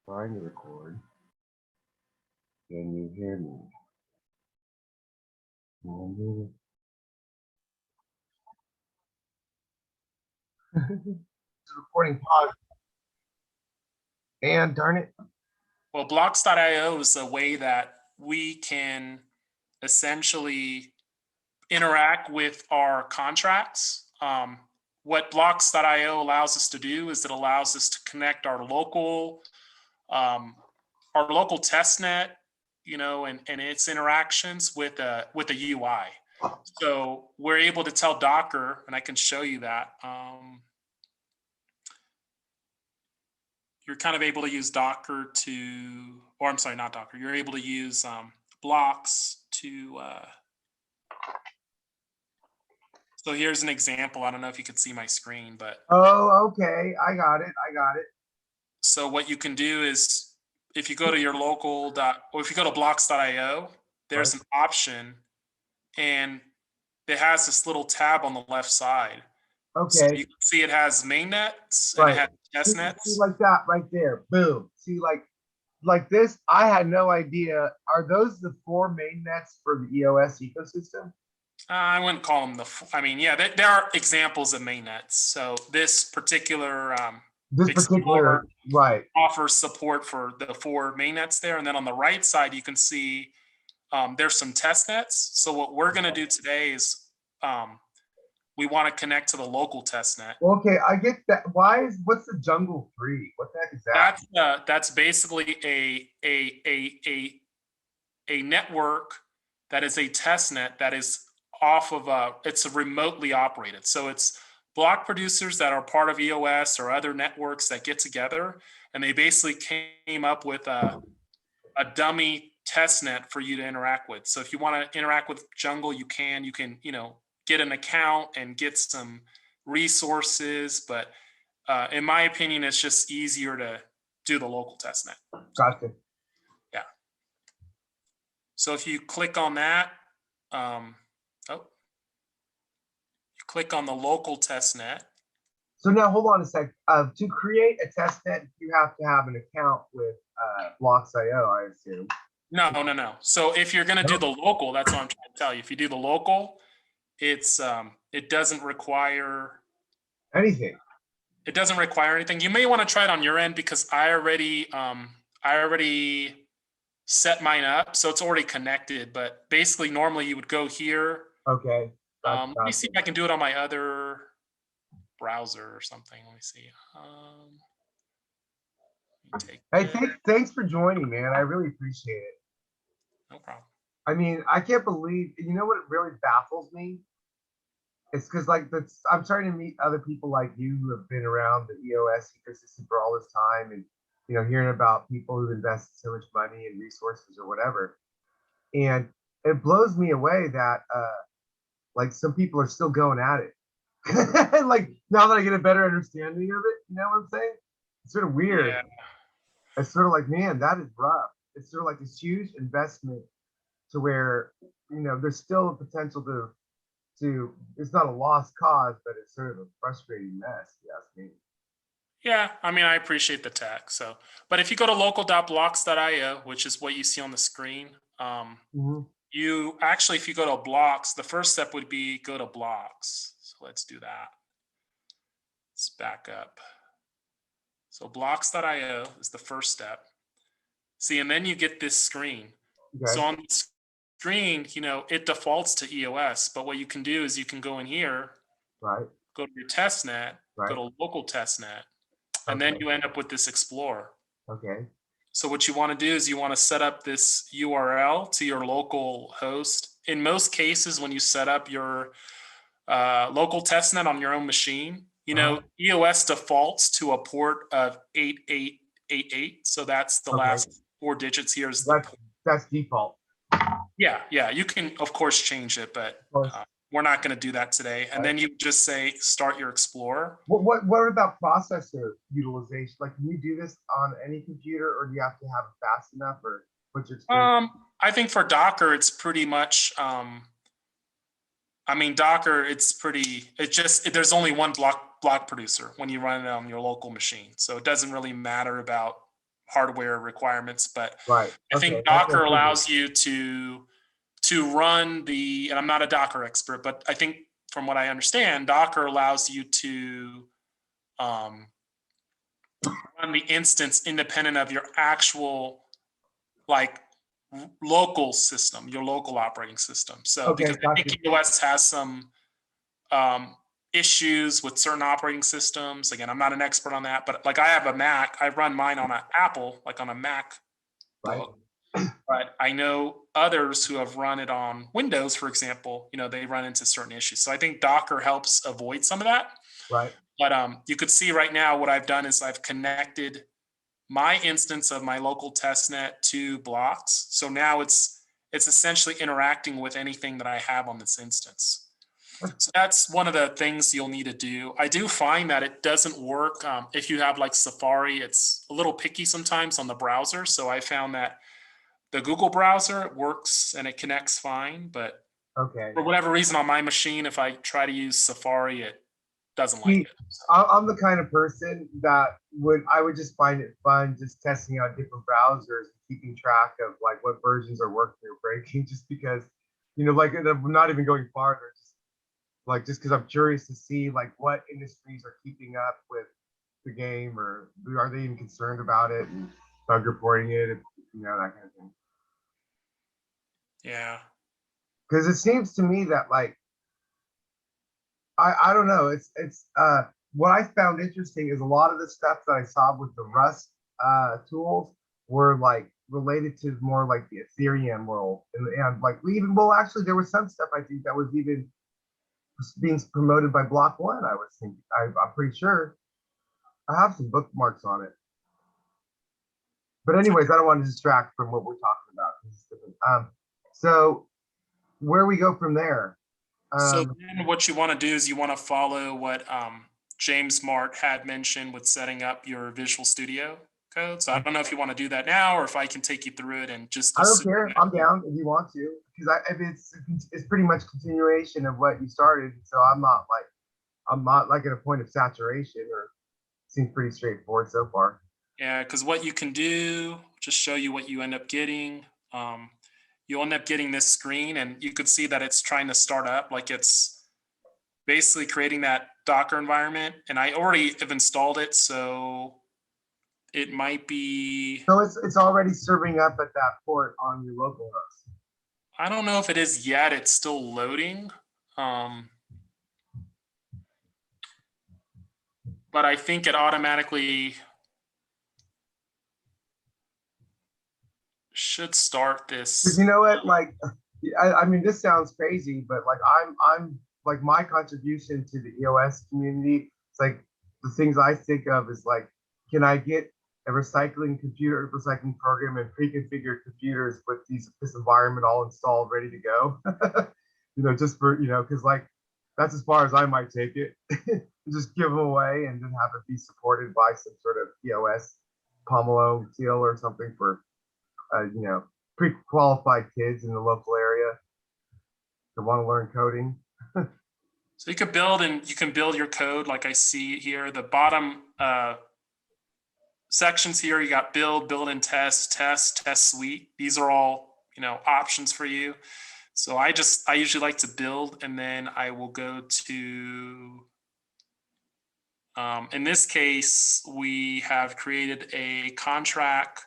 Trying to record. Can you hear me? Recording pause. And darn it. Well, blocks.io is a way that we can essentially interact with our contracts. What blocks.io allows us to do is it allows us to connect our local testnet, and its interactions with a UI. So we're able to tell Docker, and I can show you that. You're kind of able to use Docker to, or I'm sorry, not Docker. You're able to use blocks to. So here's an example. I don't know if you could see my screen, but. Oh, okay. I got it. So what you can do is, if you go to your local or if you go to blocks.io, there's an option, and it has this little tab on the left side. Okay. So you can see it has mainnets and it has testnets. See, like that right there. Boom. See, like this. I had no idea. Are those the 4 mainnets for the EOS ecosystem? I wouldn't call them yeah, there are examples of mainnets. So this particular right offers support for the 4 mainnets there, and then on the right side you can see there's some test nets. So what we're going to do today is we want to connect to the local test net. Okay, I get that. What's the Jungle 3? What the heck is that? That's basically a network that is a test net that is off of it's remotely operated. So it's block producers that are part of EOS or other networks that get together, and they basically came up with a dummy test net for you to interact with. So if you want to interact with Jungle, you can, get an account and get some resources. But in my opinion, it's just easier to do the local test net. Gotcha. Yeah. So if you click on that, you click on the local test net. So now hold on a sec. To create a test net, you have to have an account with blocks.io, I assume. No. So if you're going to do the local, that's what I'm trying to tell you. If you do the local, it doesn't require anything. It doesn't require anything. You may want to try it on your end, because I already set mine up, so it's already connected. But basically, normally you would go here. Okay. Let me see if I can do it on my other browser or something. Let me see. Hey, thanks for joining, man. I really appreciate it. No problem. I mean, I can't believe, you know what really baffles me? It's because I'm starting to meet other people like you who have been around the EOS ecosystem for all this time, and hearing about people who've invested so much money and resources or whatever. And it blows me away that some people are still going at it. Like, now that I get a better understanding of it, you know what I'm saying? It's sort of weird. Yeah. It's sort of like, man, that is rough. It's sort of like this huge investment to where, there's still a potential to it's not a lost cause, but it's sort of a frustrating mess, if you ask me. Yeah, I mean, I appreciate the tech. So, but if you go to local.blocks.io, which is what you see on the screen, you actually, if you go to blocks, the first step would be go to blocks. So let's do that. Let's back up. So blocks.io is the first step. See, and then you get this screen. Okay. So on the screen, it defaults to EOS, but what you can do is you can go in here, right? Go to your testnet, right. Go to local testnet, and then you end up with this Explorer. Okay. So what you want to do is you want to set up this URL to your local host. In most cases, when you set up your local testnet on your own machine, EOS defaults to a port of 8888. So that's the last 4 digits here. That's default. Yeah. You can, of course, change it, but we're not going to do that today. And then you just say start your Explorer. What about processor utilization? Like, can you do this on any computer, or do you have to have it fast enough, or what's your experience? I think for Docker, it's pretty much. Docker, there's only one block producer when you run it on your local machine. So it doesn't really matter about hardware requirements, but Right. I Okay. think That's what Docker I figured. allows you to run the, and I'm not a Docker expert, but I think from what I understand, Docker allows you to run the instance independent of your actual like local system, your local operating system. So Okay, because I gotcha. think EOS has some issues with certain operating systems. Again, I'm not an expert on that, but like I have a Mac, I run mine on an Apple, like on a MacBook. Right. But I know others who have run it on Windows, for example, they run into certain issues. So I think Docker helps avoid some of that. Right. But you could see right now what I've done is I've connected my instance of my local testnet to blocks. So now it's essentially interacting with anything that I have on this instance. So that's one of the things you'll need to do. I do find that it doesn't work if you have like Safari. It's a little picky sometimes on the browser. So I found that the Google browser works and it connects fine, but Okay. for whatever reason on my machine, if I try to use Safari, it doesn't like See, it. I'm the kind of person that I would just find it fun just testing out different browsers and keeping track of like what versions are working or breaking, just because, like I'm not even going farther, just because I'm curious to see like what industries are keeping up with the game, or are they even concerned about it and bug reporting it, that kind of thing. Yeah. Because it seems to me that like I don't know. It's what I found interesting is a lot of the stuff that I saw with the Rust tools were like related to more like the Ethereum world, and like actually there was some stuff I think that was even being promoted by Block One. I was thinking I'm pretty sure I have some bookmarks on it. But anyways, I don't want to distract from what we're talking about. So where we go from there? So then what you want to do is you want to follow what James Mart had mentioned with setting up your Visual Studio code. So I don't know if you want to do that now or if I can take you through it and just I don't assume care. that I'm down if you want to, because it's pretty much continuation of what you started. So I'm not like at a point of saturation, or seems pretty straightforward so far. Yeah, because what you can do, just show you what you end up getting. You'll end up getting this screen and you could see that it's trying to start up, like it's basically creating that Docker environment. And I already have installed it, so it might be. So it's already serving up at that port on your local host. I don't know if it is yet. It's still loading. But I think it automatically should start this. Because you know what, like, I mean, this sounds crazy, but like I'm like my contribution to the EOS community. It's like the things I think of is like, can I get a recycling program and pre-configured computers with this environment all installed, ready to go? Just for because like that's as far as I might take it. Just give them away and then have it be supported by some sort of EOS Pomelo deal or something for pre-qualified kids in the local area that want to learn coding. So you can build your code like I see here. The bottom sections here, you got build and test suite. These are all options for you. So I usually like to build, and then I will go to in this case, we have created a contract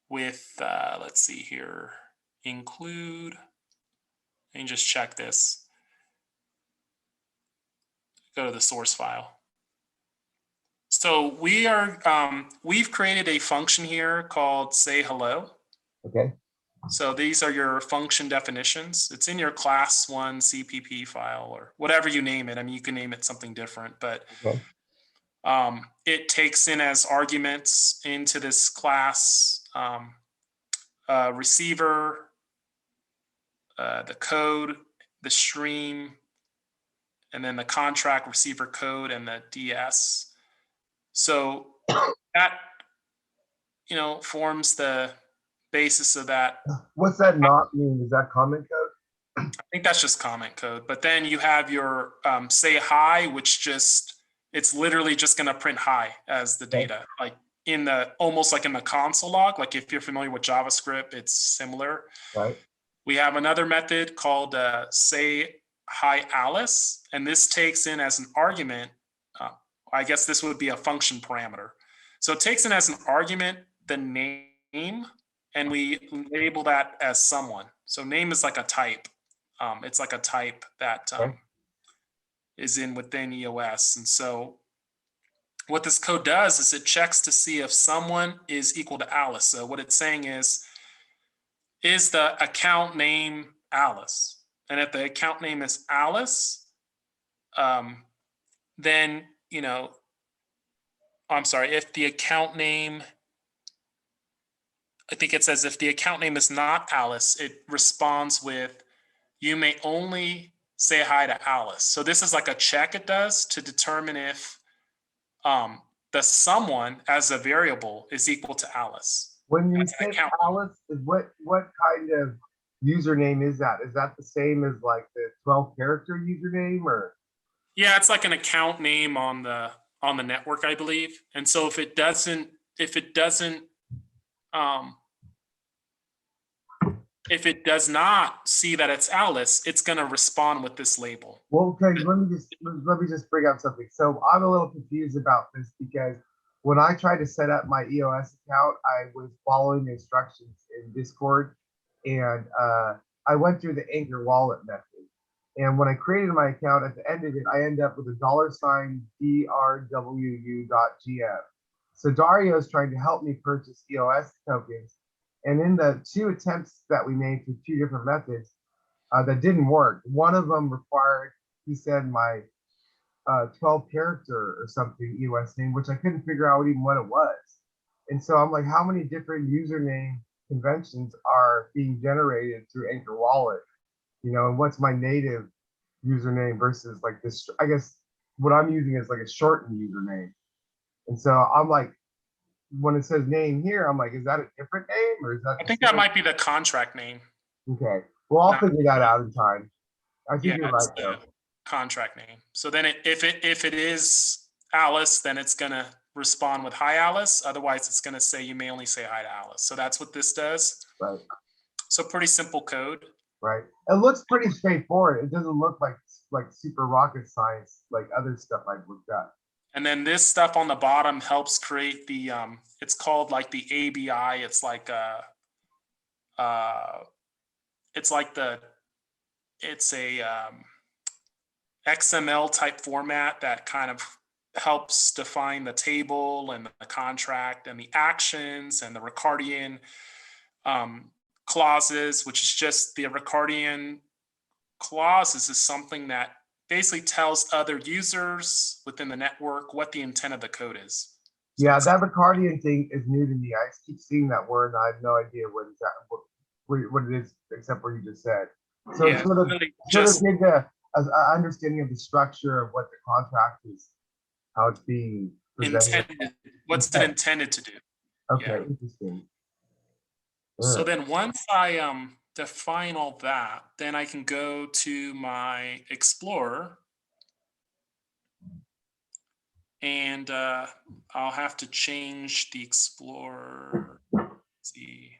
with, let's see here, include, and just check this. Go to the source file. So we've created a function here called say hello. Okay. So these are your function definitions. It's in your class 1 CPP file or whatever you name it. I mean, you can name it something different, but okay. It takes in as arguments into this class receiver, the code, the stream, and then the contract receiver code and the DS. So that forms the basis of that. What's that not mean? Is that comment code? I think that's just comment code. But then you have your say hi, which just it's literally just going to print hi as the data, like in the almost like in the console log. Like if you're familiar with JavaScript, it's similar. Right. We have another method called say hi Alice, and this takes in as an argument. I guess this would be a function parameter. So it takes in as an argument the name, and we label that as someone. So name is like a type. It's like a type that Okay. is in within EOS. And so what this code does is it checks to see if someone is equal to Alice. So what it's saying is the account name Alice? And if the account name is Alice, then, you know, I'm sorry, if the account name, I think it says if the account name is not Alice, it responds with, you may only say hi to Alice. So this is like a check it does to determine if the someone as a variable is equal to Alice. When you That's an say account. Alice, what kind of username is that? Is that the same as like the 12 character username, or? Yeah, it's like an account name on the network, I believe. And so if it doesn't if it does not see that it's Alice, it's going to respond with this label. Well, okay, let me just bring up something. So I'm a little confused about this because when I tried to set up my EOS account, I was following the instructions in Discord, and I went through the Anchor wallet method. And when I created my account, at the end of it, I end up with a $DRWU.gm. So Dario is trying to help me purchase EOS tokens. And in the 2 attempts that we made through 2 different methods, that didn't work. One of them required, he said, my 12 character or something EOS name, which I couldn't figure out even what it was. And so I'm like, how many different username conventions are being generated through Anchor Wallet? You know, and what's my native username versus like this? I guess what I'm using is like a shortened username. And so I'm like, when it says name here, I'm like, is that a different name, or is that? I think that might be the contract name. Okay. Well, I'll figure that out in time. I think you're right, though. Contract name. So then if it is Alice, then it's going to respond with hi Alice. Otherwise, it's going to say you may only say hi to Alice. So that's what this does. Right. So pretty simple code. Right. It looks pretty straightforward. It doesn't look like super rocket science like other stuff I've looked at. And then this stuff on the bottom helps create the it's called like the ABI. It's like it's a XML type format that kind of helps define the table and the contract and the actions and the Ricardian clauses, which is just the Ricardian clauses is something that basically tells other users within the network what the intent of the code is. So yeah, that Ricardian thing is new to me. I keep seeing that word and I have no idea what it is, except what you just said. So yeah, it's sort of gives an understanding of the structure of what the contract is, how it's being presented. What's it intended to do? Okay, interesting. So then once I define all that, then I can go to my Explorer and I'll have to change the Explorer. Let's see.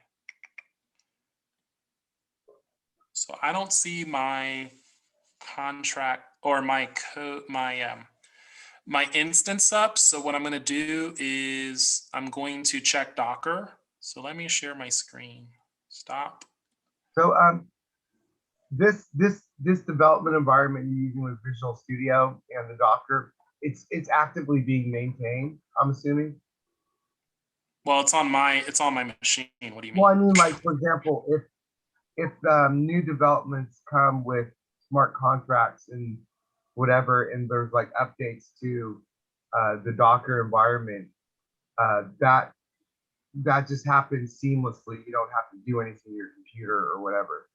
So I don't see my contract or my code, my instance up. So what I'm going to do is I'm going to check Docker. So let me share my screen. Stop. So this development environment you're using with Visual Studio and the Docker, it's actively being maintained, I'm assuming. Well, it's on my machine. What do you mean? Well, I mean, like, for example, if new developments come with smart contracts and whatever, and there's like updates to the Docker environment, that just happens seamlessly. You don't have to do anything to your computer or whatever.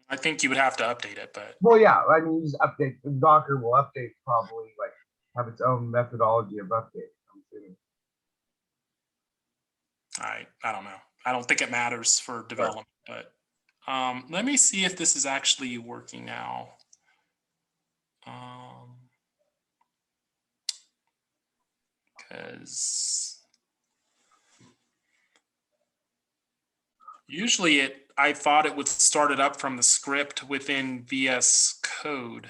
I think you would have to update it, but well, yeah, I mean, you just update. Docker will update, probably like have its own methodology of update, I'm assuming. I don't know. I don't think it matters for development, but let me see if this is actually working now. Because usually I thought it would start it up from the script within VS Code.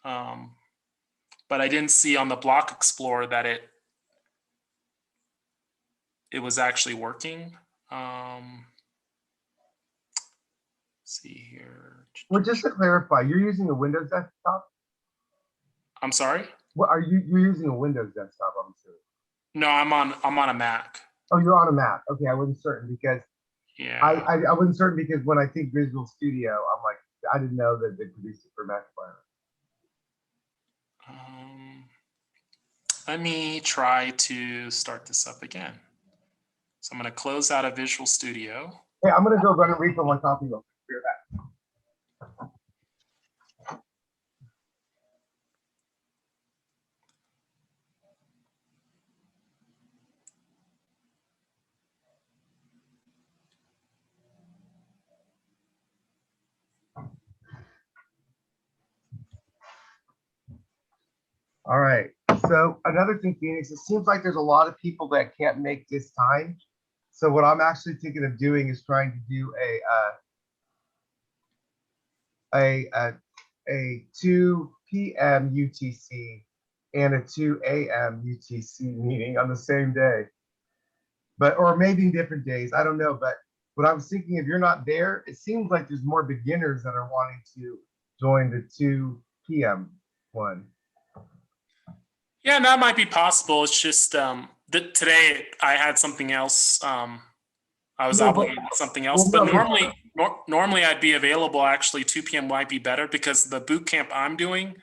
But I didn't see on the Block Explorer that it was actually working. See here. Well, just to clarify, you're using a Windows desktop? I'm sorry? What are you're using a Windows desktop, I'm assuming? No, I'm on a Mac. Oh, you're on a Mac. Okay, I wasn't certain because Yeah. I wasn't certain because when I think Visual Studio, I'm like, I didn't know that they produced it for Mac environment. Let me try to start this up again. So I'm going to close out of Visual Studio. Hey, I'm gonna go run and refill my coffee real quick. Be right back. All right. So another thing, Phoenix, it seems like there's a lot of people that can't make this time. So what I'm actually thinking of doing is trying to do a 2 p.m. UTC and a 2 a.m. UTC meeting on the same day. But or maybe different days. I don't know. But what I was thinking, if you're not there, it seems like there's more beginners that are wanting to join the 2 p.m. one. Yeah, that might be possible. It's just today I had something else. I was obligated to something else, but normally I'd be available. Actually, 2 p.m. might be better because the boot camp I'm doing,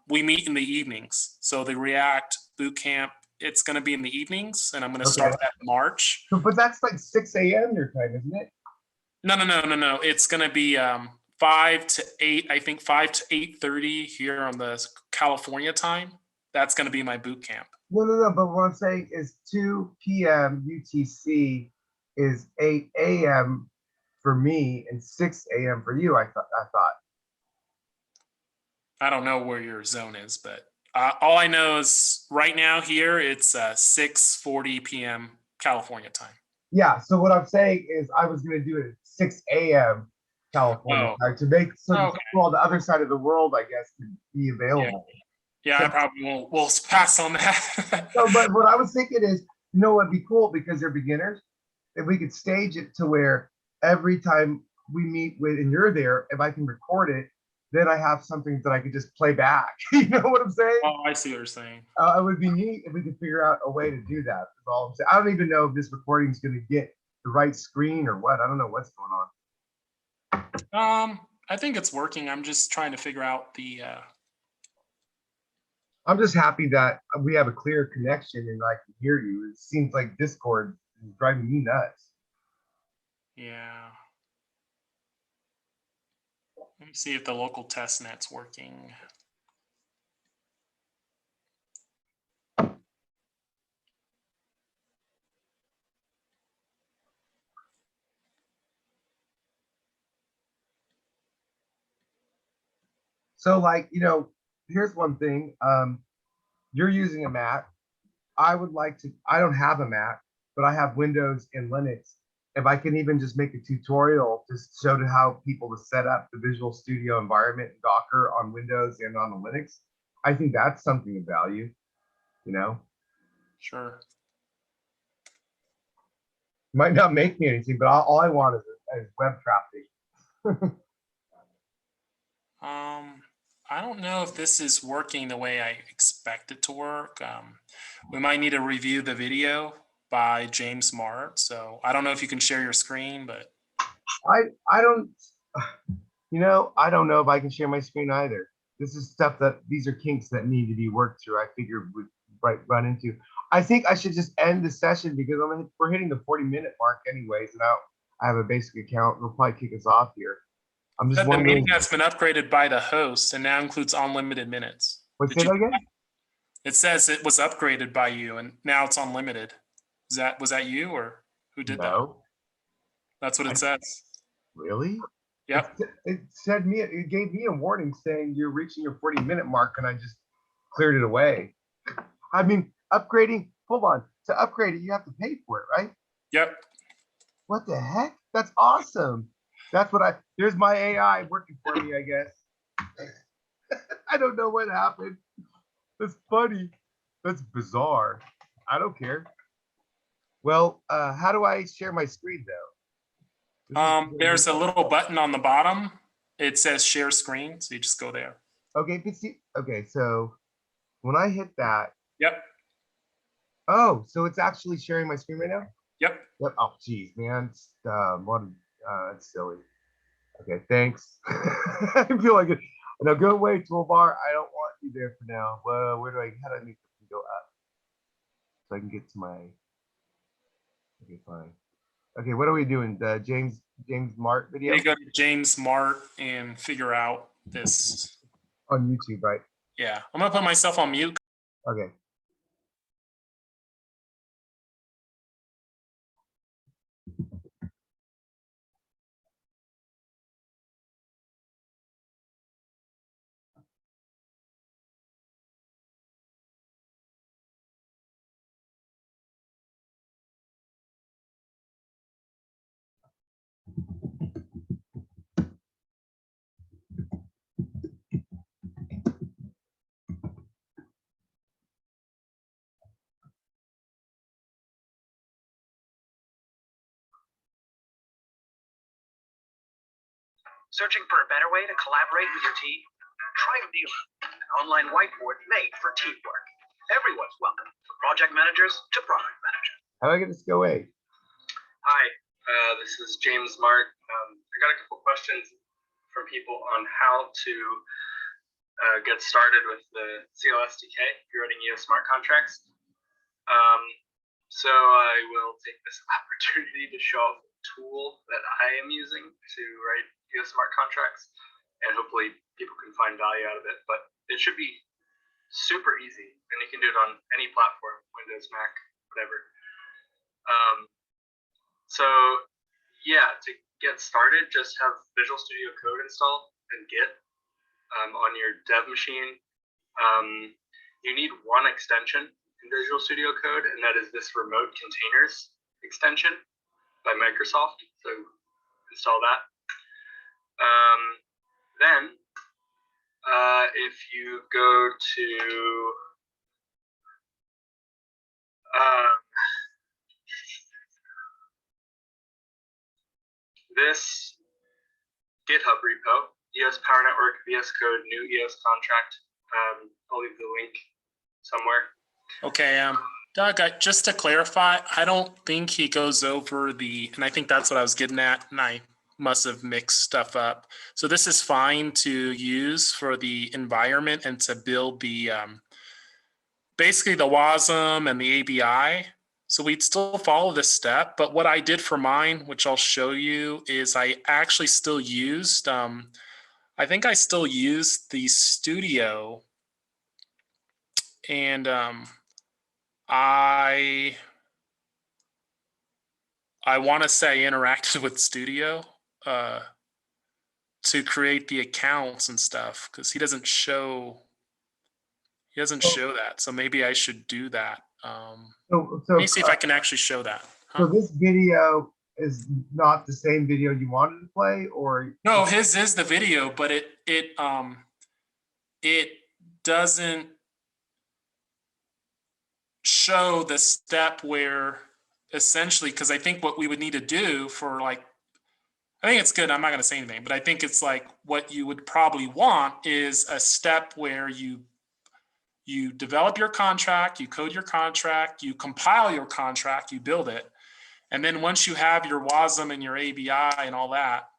we meet in the evenings. So the React boot camp, it's going to be in the evenings, and I'm going to start that in March. So, but that's like 6 a.m. your time, isn't it? No. It's going to be 5 to 8. I think 5 to 8:30 here on the California time. That's going to be my boot camp. No. But what I'm saying is 2 p.m. UTC is 8 a.m. for me and 6 a.m. for you. I thought. I don't know where your zone is, but all I know is right now here it's 6:40 p.m. California time. Yeah. So what I'm saying is I was going to do it at 6 a.m. California time to make people on the other side of the world, I guess, to be available. Yeah, I probably will pass on that. No, but what I was thinking is, you know, what'd be cool because they're beginners, if we could stage it to where every time we meet with and you're there, if I can record it, then I have something that I could just play back. You know what I'm saying? Oh, I see what you're saying. It would be neat if we could figure out a way to do that. That's all I'm saying. I don't even know if this recording is going to get the right screen or what. I don't know what's going on. I think it's working. I'm just trying to figure out the. I'm just happy that we have a clear connection and I can hear you. It seems like Discord is driving me nuts. Yeah. Let me see if the local test net's working. So like, you know, here's one thing. You're using a Mac. I don't have a Mac, but I have Windows and Linux. If I can even just make a tutorial just show to how people to set up the Visual Studio environment Docker on Windows and on the Linux, I think that's something of value, you know? Sure. Might not make me anything, but all I want is web traffic. I don't know if this is working the way I expect it to work. We might need to review the video by James Mart. So I don't know if you can share your screen, but I don't, you know, I don't know if I can share my screen either. This is stuff these are kinks that need to be worked through. I figure we run into. I think I should just end the session because we're hitting the 40-minute mark anyways, and I have a basic account. It'll probably kick us off here. I'm just wondering. The meeting has been upgraded by the host and now includes unlimited minutes. Wait, say that again? It says it was upgraded by you and now it's unlimited. Was that you or who did that? That's what it says. Really? Yep. It gave me a warning saying you're reaching your 40-minute mark, and I just cleared it away. I mean, upgrading. Hold on. To upgrade it, you have to pay for it, right? Yep. What the heck? That's awesome. That's what there's my AI working for me, I guess. I don't know what happened. That's funny. That's bizarre. I don't care. Well, how do I share my screen though? There's a little button on the bottom. It says share screen, so you just go there. Okay, but see, okay, so when I hit that, Yep. oh, so it's actually sharing my screen right now? Yep. Yep. Oh, geez, man. It's silly. Okay, thanks. I feel like it. Now go away, toolbar. I don't want you there for now. Well, how do I make this go up? So I can get to my, okay, fine. Okay, what are we doing? The James Mart video? You go to James Mart and figure out this. On YouTube, right? Yeah. I'm gonna put myself on mute. Okay. Searching for a better way to collaborate with your team? Try Neela, an online whiteboard made for teamwork. Everyone's welcome, from project managers to product managers. How do I get this go away? Hi, this is James Mart. I got a couple questions from people on how to get started with the COS SDK if you're writing EOS smart contracts. So I will take this opportunity to show off a tool that I am using to write EOS smart contracts, and hopefully people can find value out of it. But it should be super easy, and you can do it on any platform, Windows, Mac, whatever. So yeah, to get started, just have Visual Studio Code installed and Git on your dev machine. You need one extension in Visual Studio Code, and that is this remote containers extension by Microsoft. So install that. Then if you go to this GitHub repo, EOS Power Network VS Code new EOS contract. I'll leave the link somewhere. Okay, Doug, just to clarify, I don't think he goes over and I think that's what I was getting at, and I must have mixed stuff up. So this is fine to use for the environment and to build the, basically the WASM and the ABI. So we'd still follow this step, but what I did for mine, which I'll show you, is I actually still used, I think I still used the Studio, and I want to say I interacted with Studio to create the accounts and stuff, because he doesn't show that. So maybe I should do that. Let me see if I can actually show that. So this video is not the same video you wanted to play, or no, his is the video, but it doesn't show the step where essentially, because I think what we would need to do for I think it's good. I'm not going to say anything, but I think it's like what you would probably want is a step where you develop your contract, you code your contract, you compile your contract, you build it. And then once you have your WASM and your ABI and all that,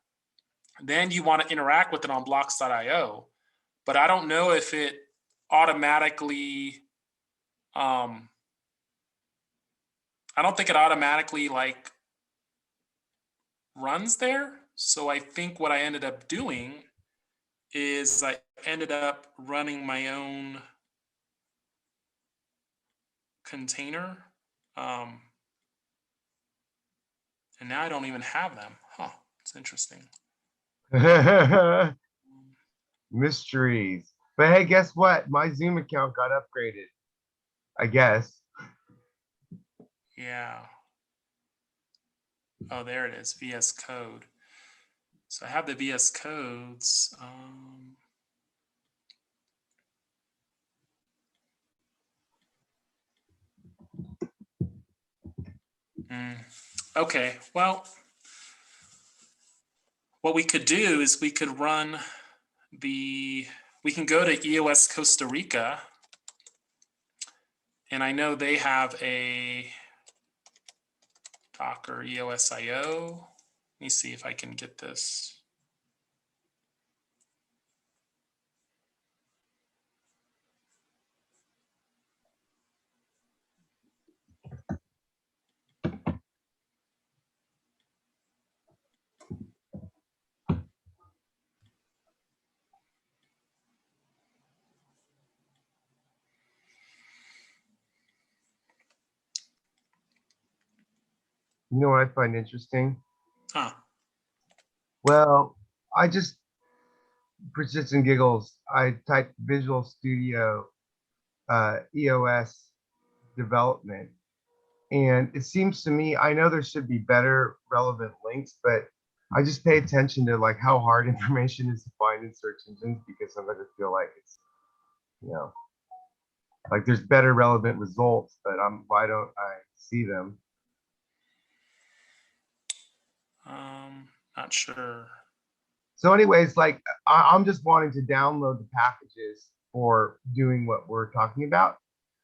then you want to interact with it on blocks.io. But I don't know if it automatically, I don't think it automatically runs there. So I think what I ended up doing is I ended up running my own container. And now I don't even have them. Huh, it's interesting. mysteries. But hey, guess what? My Zoom account got upgraded. I guess. Yeah. Oh, there it is, VS Code. So I have the VS Codes. Okay, well, what we could do is we could run we can go to EOS Costa Rica, and I know they have a Docker EOS IO. Let me see if I can get this. You know what I find interesting? Huh. Well, I just, for shits and giggles, I typed Visual Studio EOS development. And it seems to me, I know there should be better relevant links, but I just pay attention to like how hard information is to find in search engines, because sometimes I feel like it's, you know, like there's better relevant results, but why don't I see them? Not sure. So anyways, like I'm just wanting to download the packages for doing what we're talking about.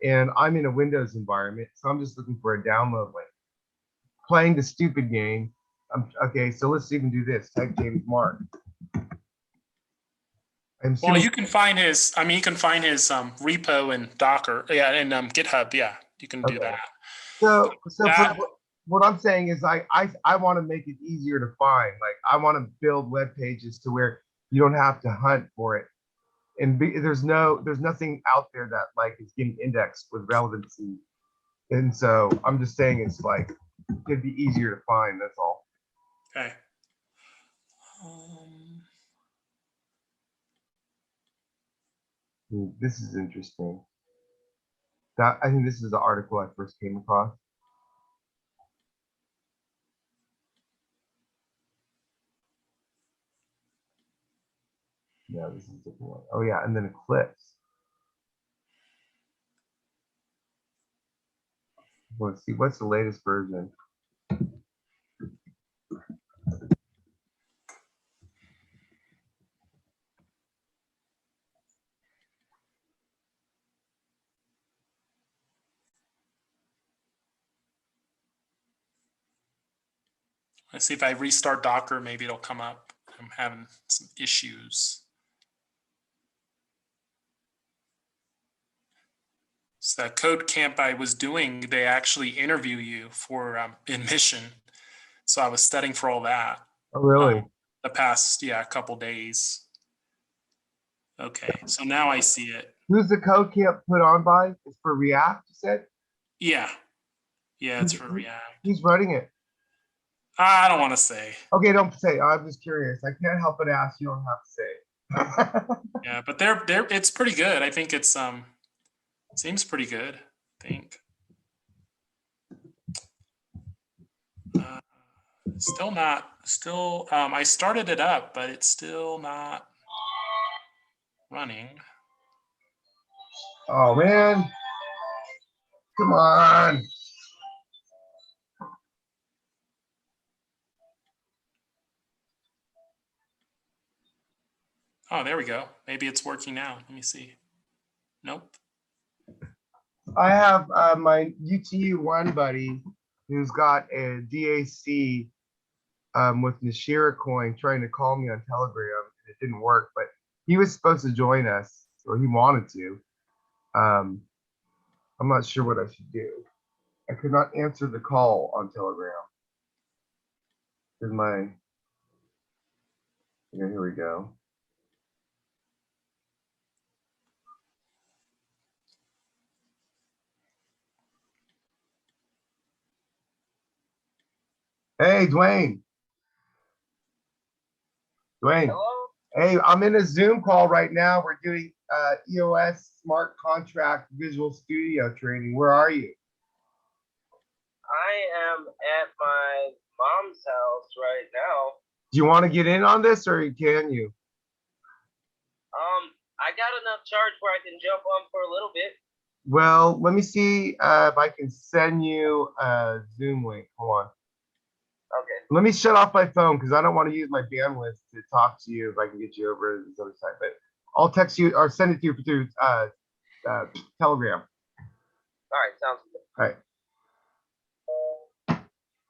And I'm in a Windows environment, so I'm just looking for a download link. Playing the stupid game. Okay, so let's even do this. Type James Mark. Well, you can find his, I mean, you can find his repo in Docker, yeah, in GitHub, yeah, you can do that. So That- what I'm saying is I want to make it easier to find. Like I want to build web pages to where you don't have to hunt for it. And there's nothing out there that like is getting indexed with relevancy. And so I'm just saying it's like it'd be easier to find, that's all. Okay. This is interesting. That I think this is the article I first came across. Yeah, this is a different one. Oh yeah, and then Eclipse. Let's see, what's the latest version? Let's see if I restart Docker, maybe it'll come up. I'm having some issues. So that code camp I was doing, they actually interview you for admission. So I was studying for all that. Oh really? The past, couple days. Okay, so now I see it. Who's the code camp put on by? It's for React, you said? Yeah, it's for React. Who's running it? I don't want to say. Okay, don't say. I'm just curious. I can't help but ask. You don't have to say. Yeah, but they're it's pretty good. I think it's seems pretty good. I think. Still not. Still, I started it up, but it's still not running. Oh man! Come on! Oh, there we go. Maybe it's working now. Let me see. Nope. I have my UTU1 buddy who's got a DAC with Nashira coin trying to call me on Telegram. It didn't work, but he was supposed to join us, or he wanted to. I'm not sure what I should do. I could not answer the call on Telegram. Okay, here we go. Hey, Dwayne. Dwayne. Hello? Hey, I'm in a Zoom call right now. We're doing EOS Smart Contract Visual Studio training. Where are you? I am at my mom's house right now. Do you want to get in on this or can you? I got enough charge where I can jump on for a little bit. Well, let me see if I can send you a Zoom link. Hold on. Okay. Let me shut off my phone because I don't want to use my bandwidth to talk to you if I can get you over to this other side. But I'll text you or send it to you through Telegram. All right, sounds good.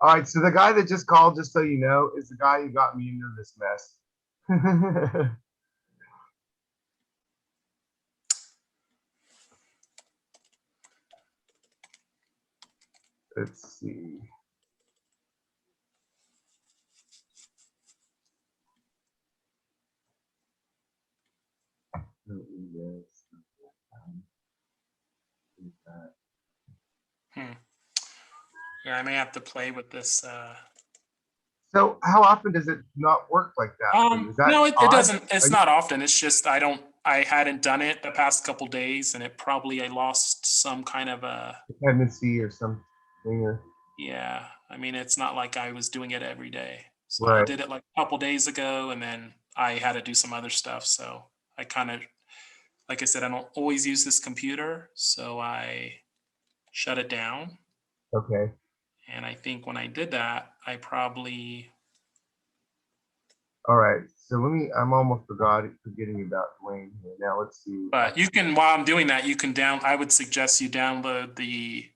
All right. So the guy that just called, just so you know, is the guy who got me into this mess. Let's see. Yeah, I may have to play with this. So how often does it not work like that? Is that No, it odd? doesn't. It's not often. It's just I hadn't done it the past couple days, and I lost some kind of a Dependency or something? Or, yeah. I mean, it's not like I was doing it every day. So I right. did it like a couple days ago, and then I had to do some other stuff. So I kind of, like I said, I don't always use this computer, so I shut it down. Okay. And I think when I did that, I probably. All right. So I'm almost forgetting about Dwayne here. Now let's see. But you can, while I'm doing that, I would suggest you download the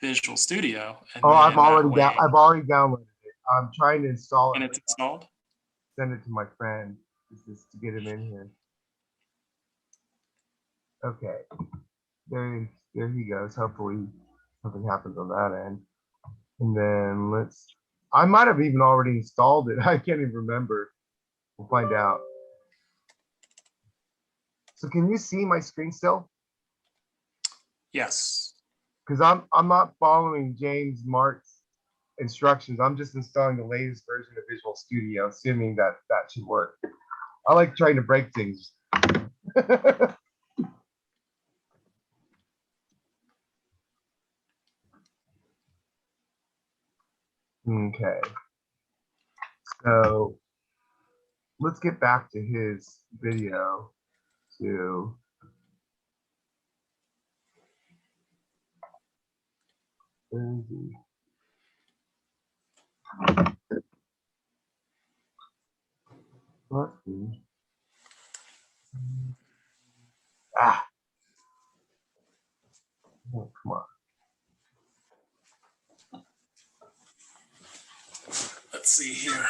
Visual Studio. And Oh, I've I've already downloaded it. I'm trying to install it. And it's installed? Send it to my friend. This is to get him in here. Okay. There he goes. Hopefully something happens on that end. And then I might have even already installed it. I can't even remember. We'll find out. So can you see my screen still? Yes. Because I'm not following James Mark's instructions. I'm just installing the latest version of Visual Studio, assuming that should work. I like trying to break things. Okay. So let's get back to his video to Ah, oh, come on. Let's see here.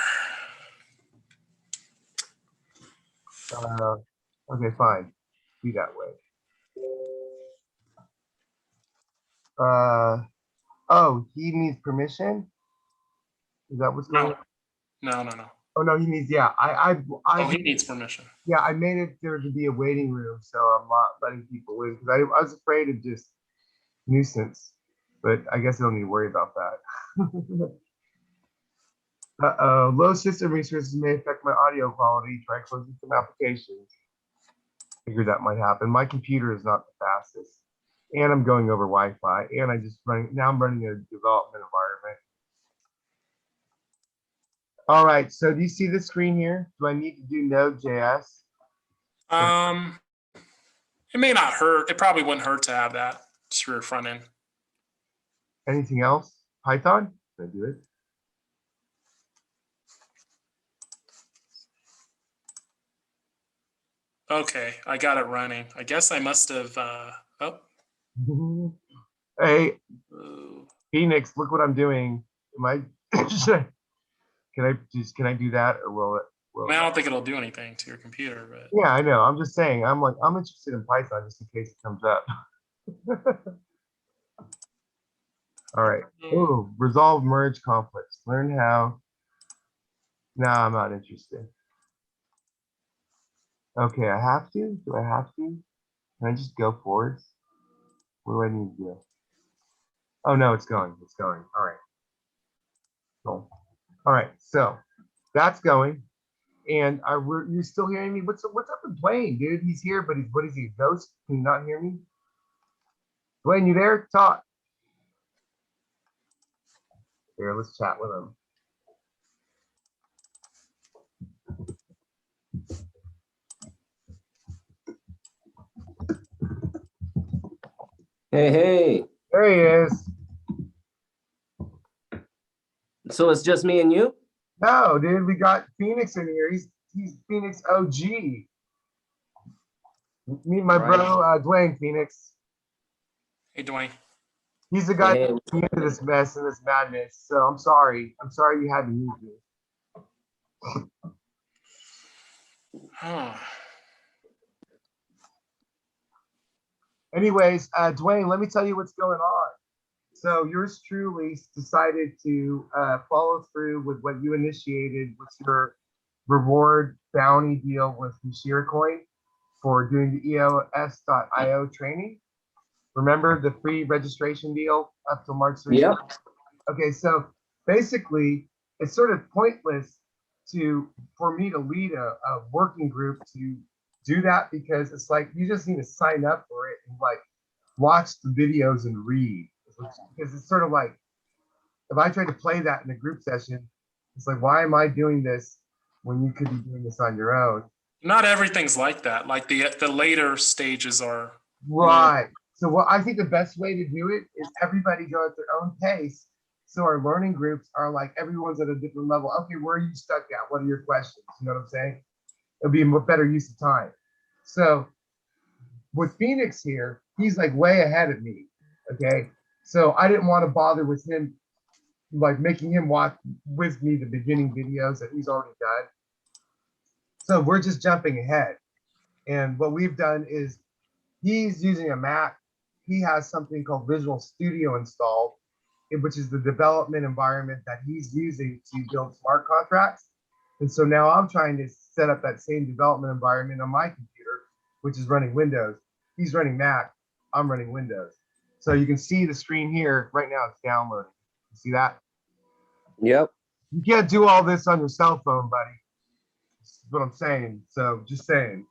Okay, fine. Be that way. Oh, he needs permission? Is that what's going on? No. Oh no, he needs, yeah. He needs permission. Yeah, I made it there to be a waiting room, so I'm not letting people in because I was afraid of just nuisance, but I guess I don't need to worry about that. Low system resources may affect my audio quality. Try closing some applications. Figured that might happen. My computer is not the fastest, and I'm going over Wi-Fi, and I'm running a development environment. All right, so do you see the screen here? Do I need to do Node.js? It may not hurt. It probably wouldn't hurt to have that just for your front end. Anything else? Python? Should I do it? Okay, I got it running. I guess I must have. Hey, Phoenix, look what I'm doing. Can I do that or will it? I don't think it'll do anything to your computer, but yeah, I know. I'm just saying. I'm interested in Python just in case it comes up. All right. Ooh, resolve merge conflicts. Learn how. No, I'm not interested. Okay, I have to. Do I have to? Can I just go forwards? What do I need to do? Oh no, it's going. It's going. All right. Cool. All right. So that's going. And you still hearing me? What's up with Dwayne, dude? He's here, but what is he, a ghost? Can you not hear me? Dwayne, you there? Talk. Here, let's chat with him. Hey, hey. There he is. So it's just me and you? No, dude, we got Phoenix in here. He's Phoenix OG. Meet my Right. bro, Dwayne Phoenix. Hey, Dwayne. He's the guy Hey, that put me into this mess and this madness. So I'm sorry. I'm sorry you had to meet me. Anyways, Dwayne, let me tell you what's going on. So yours truly decided to follow through with what you initiated with your reward bounty deal with Mashira Coin for doing the EOS.io training. Remember the free registration deal up till March 3rd? Yep. Okay, so basically, it's sort of pointless for me to lead a working group to do that, because it's like you just need to sign up for it and like watch the videos and read. Because it's sort of like, if I try to play that in a group session, it's like, why am I doing this when you could be doing this on your own? Not everything's like that. Like the later stages are. Right. So what I think the best way to do it is everybody go at their own pace. So our learning groups are like, everyone's at a different level. Okay, where are you stuck at? What are your questions? You know what I'm saying? It'll be a better use of time. So with Phoenix here, he's like way ahead of me. Okay. So I didn't want to bother with him, like making him watch with me the beginning videos that he's already done. So we're just jumping ahead. And what we've done is he's using a Mac. He has something called Visual Studio installed, which is the development environment that he's using to build smart contracts. And so now I'm trying to set up that same development environment on my computer, which is running Windows. He's running Mac. I'm running Windows. So you can see the screen here right now. It's downloading. You see that? Yep. You can't do all this on your cell phone, buddy. That's what I'm saying. So just saying.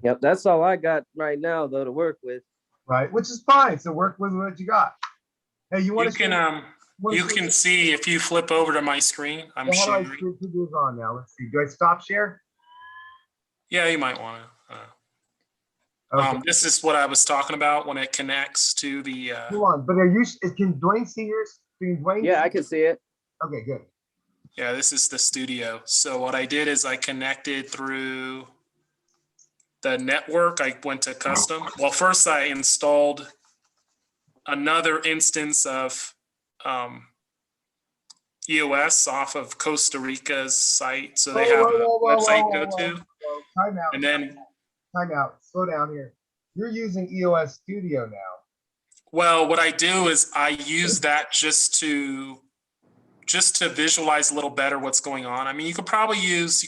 Yep. That's all I got right now, though, to work with. Right, which is fine. So work with what you got. Hey, you want You to? you can see if you flip over to my screen. I'm Well, how do I sharing. switch this on now? Let's see. Do I stop share? Yeah, you might want to. Okay. This is what I was talking about when it connects to the. Hold on, but can Dwayne see yours? Can Dwayne? Yeah, see? I can see it. Okay, good. Yeah, this is the studio. So what I did is I connected through the network. I went to custom. Well, first I installed another instance of EOS off of Costa Rica's site. So they have a website to go to. Time out. And then, Time out. Slow down here. You're using EOS Studio now. well, what I do is I use that just to visualize a little better what's going on. I mean, you could probably use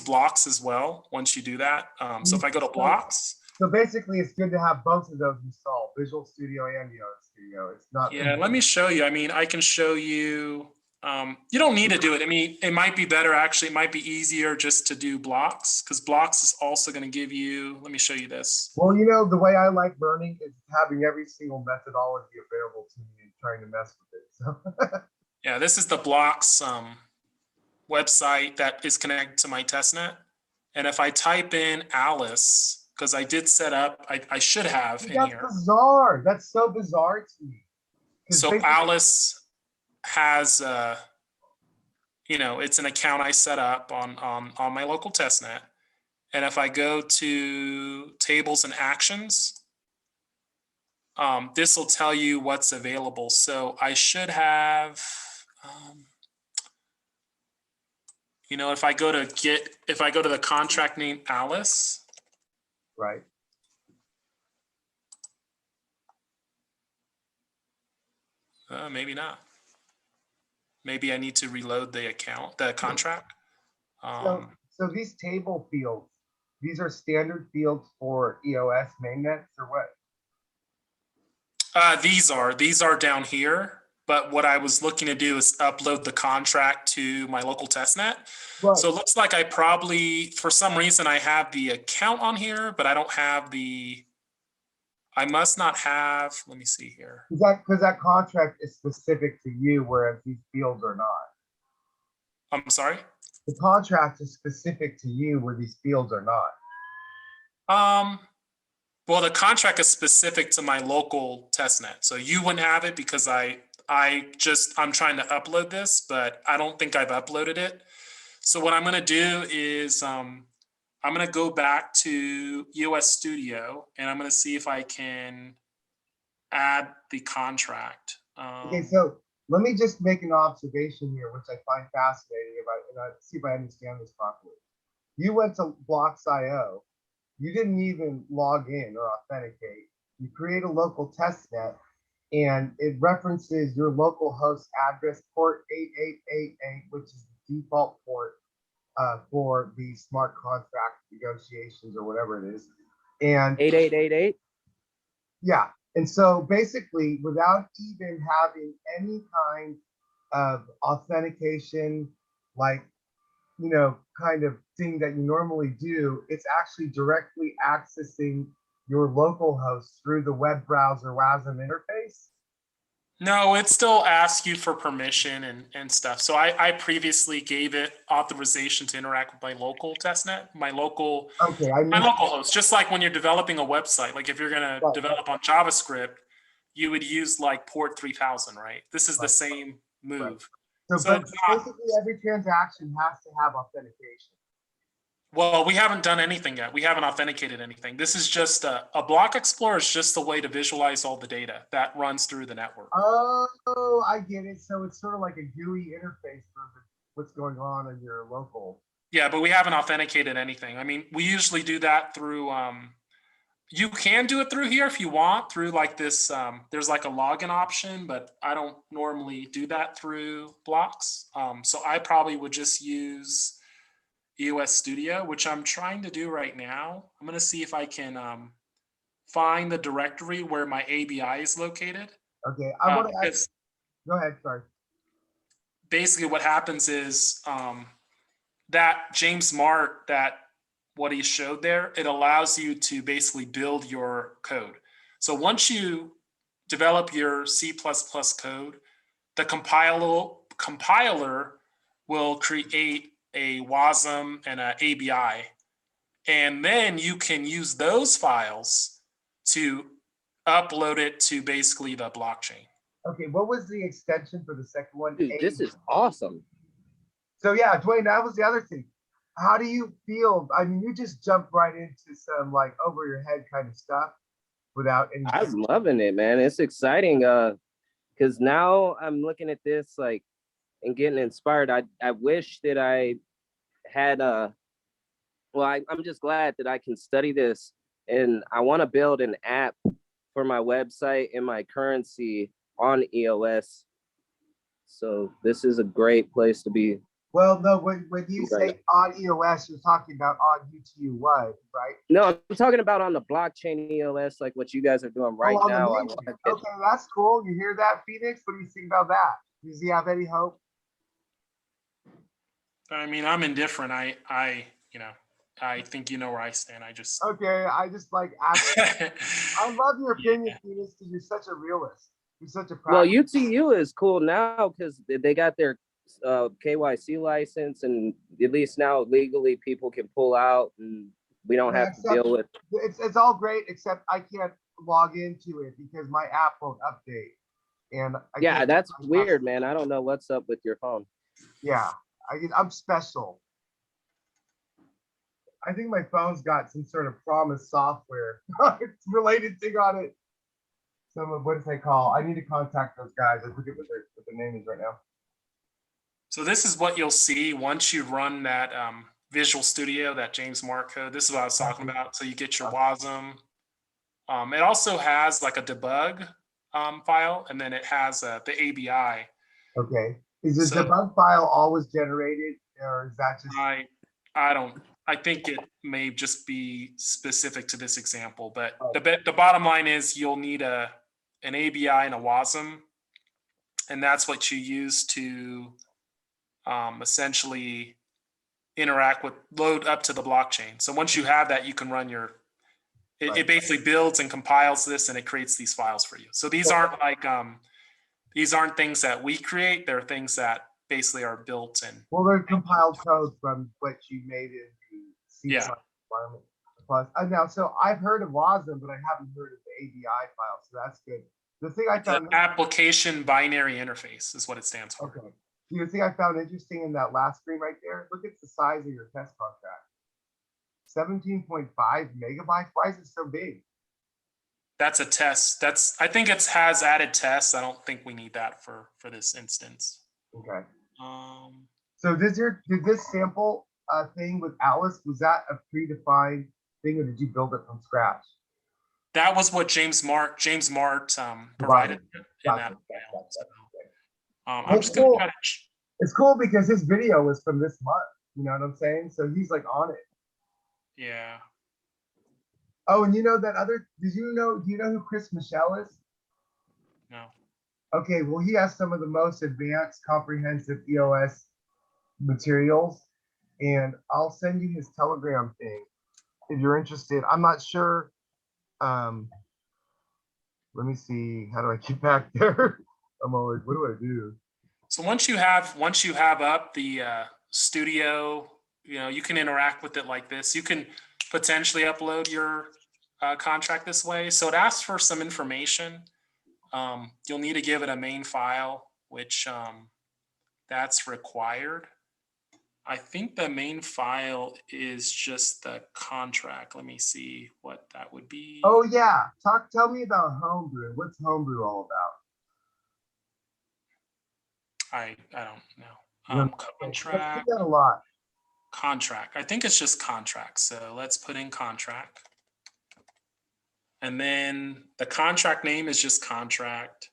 blocks as well once you do that. So if I go to blocks. So basically, it's good to have both of those installed, Visual Studio and EOS Studio. It's not. Yeah, let me show you. I mean, I can show you. You don't need to do it. I mean, it might be better, actually. It might be easier just to do blocks, because blocks is also going to give you, let me show you this. Well, you know, the way I like learning is having every single methodology available to me and trying to mess with it. So. Yeah, this is the blocks website that is connected to my testnet. And if I type in Alice, because I did set up, I should have in here. That's bizarre. That's so bizarre to me. So Alice has, you know, it's an account I set up on my local testnet. And if I go to tables and actions, this will tell you what's available. So I should have, you know, if I go to the contract name Alice. Right. Maybe not. Maybe I need to reload the account, the contract. So these table fields, these are standard fields for EOS mainnets or what? These are down here. But what I was looking to do is upload the contract to my local testnet. Right. So it looks like I probably, for some reason, I have the account on here, but I don't have I must not have, let me see here. Because that contract is specific to you, whereas these fields are not. I'm sorry? The contract is specific to you, where these fields are not. Well, the contract is specific to my local testnet. So you wouldn't have it because I'm trying to upload this, but I don't think I've uploaded it. So what I'm going to do is I'm going to go back to EOS Studio and I'm going to see if I can add the contract. Okay, so let me just make an observation here, which I find fascinating and I see if I understand this properly. You went to Blocks.io. You didn't even log in or authenticate. You create a local testnet, and it references your local host address, port 8888, which is the default port for the smart contract negotiations or whatever it is. And 8888. yeah, and so basically, without even having any kind of authentication, like, kind of thing that you normally do, it's actually directly accessing your local host through the web browser WASM interface. No, it still asks you for permission and stuff. So I previously gave it authorization to interact with my local testnet, my local host. Just like when you're developing a website, like if you're going to develop on JavaScript, you would use like port 3000, right? This is the same move. Right. So basically every transaction has to have authentication. Well, we haven't done anything yet. We haven't authenticated anything. This is just a block explorer is just a way to visualize all the data that runs through the network. Oh, I get it. So it's sort of like a GUI interface for what's going on in your local. Yeah, but we haven't authenticated anything. I mean, we usually do that through, you can do it through here if you want, through like this, there's like a login option, but I don't normally do that through blocks. So I probably would just use EOS Studio, which I'm trying to do right now. I'm going to see if I can find the directory where my ABI is located. Okay, I want to ask. Go ahead, sorry. Basically, what happens is that James Mark, what he showed there, it allows you to basically build your code. So once you develop your C++ code, the compiler will create a WASM and an ABI. And then you can use those files to upload it to basically the blockchain. Okay, what was the extension for the second one? Dude, this is awesome. So yeah, Dwayne, that was the other thing. How do you feel? I mean, you just jumped right into some like over your head kind of stuff without any. I'm loving it, man. It's exciting. Because now I'm looking at this like and getting inspired. I wish that I had I'm just glad that I can study this, and I want to build an app for my website and my currency on EOS. So this is a great place to be. Well, no, when you say on EOS, you're talking about on UTUY, right? No, I'm talking about on the blockchain EOS, like what you guys are doing right now. Okay, that's cool. You hear that, Phoenix? What do you think about that? Does he have any hope? I mean, I'm indifferent. I think you know where I stand. I just like ask. I love your opinion, Phoenix, because you're such a realist. You're such a well, UTU is cool now because they got their KYC license, and at least now legally people can pull out, and we don't have to deal with. It's all great, except I can't log into it because my app won't update. And that's weird, man. I don't know what's up with your phone. Yeah, I'm special. I think my phone's got some sort of promise software it's related thing on it. Some of what does they call? I need to contact those guys. I forget what their name is right now. So this is what you'll see once you run that Visual Studio, that James Mark code. This is what I was talking about. So you get your WASM. It also has like a debug file, and then it has the ABI. Okay. Is the debug file always generated, or is that just? I think it may just be specific to this example, but the bottom line is you'll need an ABI and a WASM, and that's what you use to essentially interact with, load up to the blockchain. So once you have that, you can run your, it basically builds and compiles this, and it creates these files for you. So these aren't like, these aren't things that we create. They're things that basically are built in. Well, they're compiled code from what you made in the C Yeah. environment. Plus, now, so I've heard of WASM, but I haven't heard of the ABI file, so that's good. The thing I The found, application binary interface is what it stands for. okay. The thing I found interesting in that last screen right there, look at the size of your test contract. 17.5 megabytes. Why is it so big? That's a test. That's, I think it has added tests. I don't think we need that for this instance. Okay. Um, So did this sample thing with Alice, was that a predefined thing, or did you build it from scratch? that was what James Mart provided in that Gotcha. file. So, I'm just cool. gonna try to. It's cool because his video was from this month. You know what I'm saying? So he's like on it. Yeah. Oh, and you know that other? Do you know who Chris Michelle is? No. Okay, well, he has some of the most advanced, comprehensive EOS materials, and I'll send you his Telegram thing if you're interested. I'm not sure. Let me see. How do I get back there? I'm always. What do I do? So once you have up the studio, you know, you can interact with it like this. You can potentially upload your contract this way. So it asks for some information. You'll need to give it a main file, which that's required. I think the main file is just the contract. Let me see what that would be. Oh yeah, tell me about Homebrew. What's Homebrew all about? I don't know. Contract. I see that a lot. Contract. I think it's just contract. So let's put in contract. And then the contract name is just contract.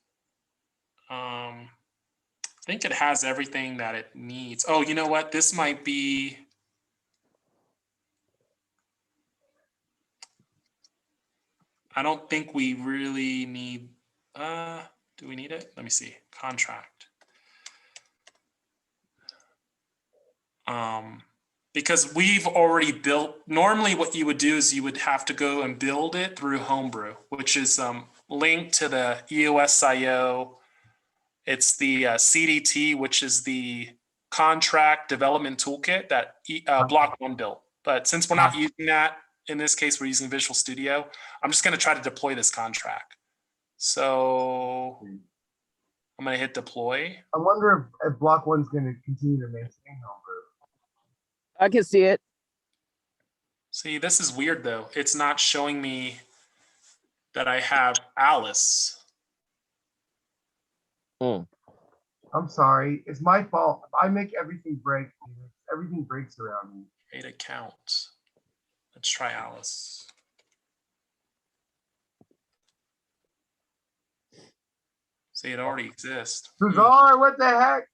I think it has everything that it needs. Oh, you know what? This might be. I don't think we really need, do we need it? Let me see, contract. Because we've already built, normally what you would do is you would have to go and build it through Homebrew, which is linked to the EOS.io. It's the CDT, which is the contract development toolkit that Block One built. But since we're not using that, in this case, we're using Visual Studio, I'm just going to try to deploy this contract. So I'm going to hit deploy. I wonder if Block One's going to continue to maintain Homebrew. I can see it. See, this is weird though. It's not showing me that I have Alice. I'm sorry. It's my fault. I make everything break. Everything breaks around me. Create account. Let's try Alice. See, it already exists. Bizarre, what the heck?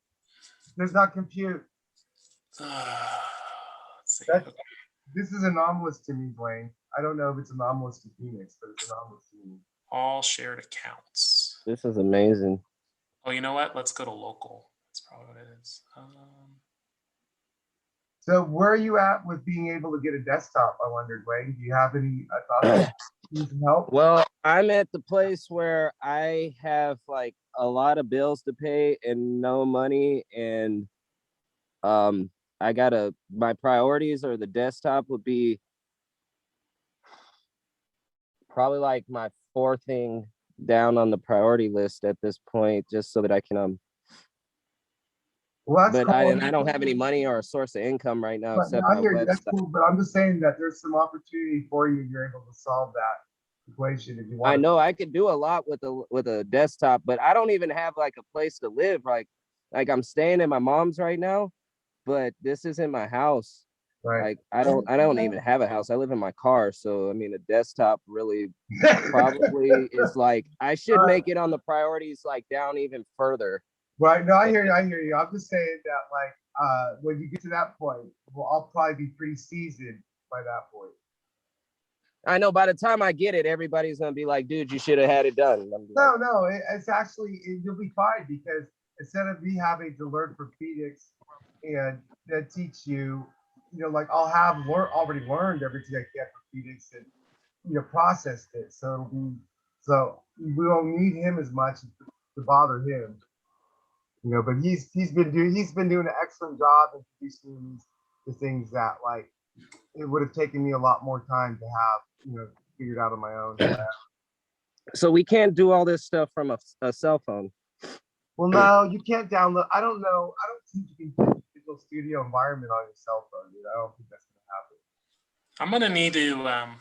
Does not compute. Let's see. This is anomalous to me, Blaine. I don't know if it's anomalous to Phoenix, but it's anomalous to me. All shared accounts. This is amazing. Oh, you know what? Let's go to local. That's probably what it is. So where are you at with being able to get a desktop? I wondered, Blaine. Do you have any thoughts? Need some help? Well, I'm at the place where I have like a lot of bills to pay and no money, and I gotta, my priorities or the desktop would be probably like my fourth thing down on the priority list at this point, just so that I can Well, that's but cool. I don't have any money or a source of income right now, But except I my hear you. That's website. cool, but I'm just saying that there's some opportunity for you. You're able to solve that equation if you want. I know I could do a lot with a desktop, but I don't even have like a place to live. Like I'm staying at my mom's right now, but this isn't my house. Right. Like I don't even have a house. I live in my car. So I mean, a desktop really probably is like, I should make it on the priorities like down even further. Right. No, I hear you. I hear you. I'm just saying that like when you get to that point, well, I'll probably be pretty seasoned by that point. I know by the time I get it, everybody's gonna be like, dude, you should have had it done. And I'm like, No, it's actually you'll be fine because instead of me having to learn for Phoenix and then teach you, like I'll have already learned everything I can for Phoenix and processed it. So we won't need him as much to bother him. But he's been doing an excellent job introducing these the things that like it would have taken me a lot more time to have figured out on my own. so we can't do all this stuff from a cell phone. Well, no, you can't download. I don't know. I don't think you can do Visual Studio environment on your cell phone, dude. I don't think that's gonna happen. I'm gonna need to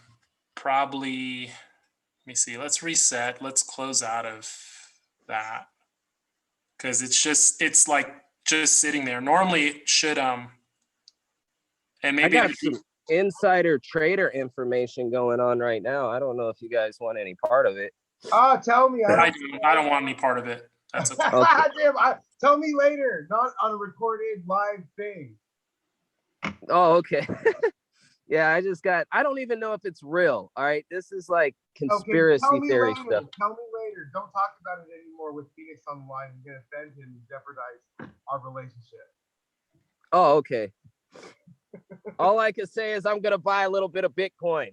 probably, let me see, let's reset, let's close out of that. Cause it's like just sitting there. Normally it should, and maybe I got some insider trader information going on right now. I don't know if you guys want any part of it. Oh, tell me. I don't want any part of it. That's okay. Damn, tell me later, not on a recorded live thing. Oh, okay. Yeah, I don't even know if it's real. All right. This is like conspiracy theory stuff. Tell me later. Don't talk about it anymore with Phoenix on the line. I'm gonna offend him and jeopardize our relationship. Oh, okay. All I can say is I'm gonna buy a little bit of Bitcoin.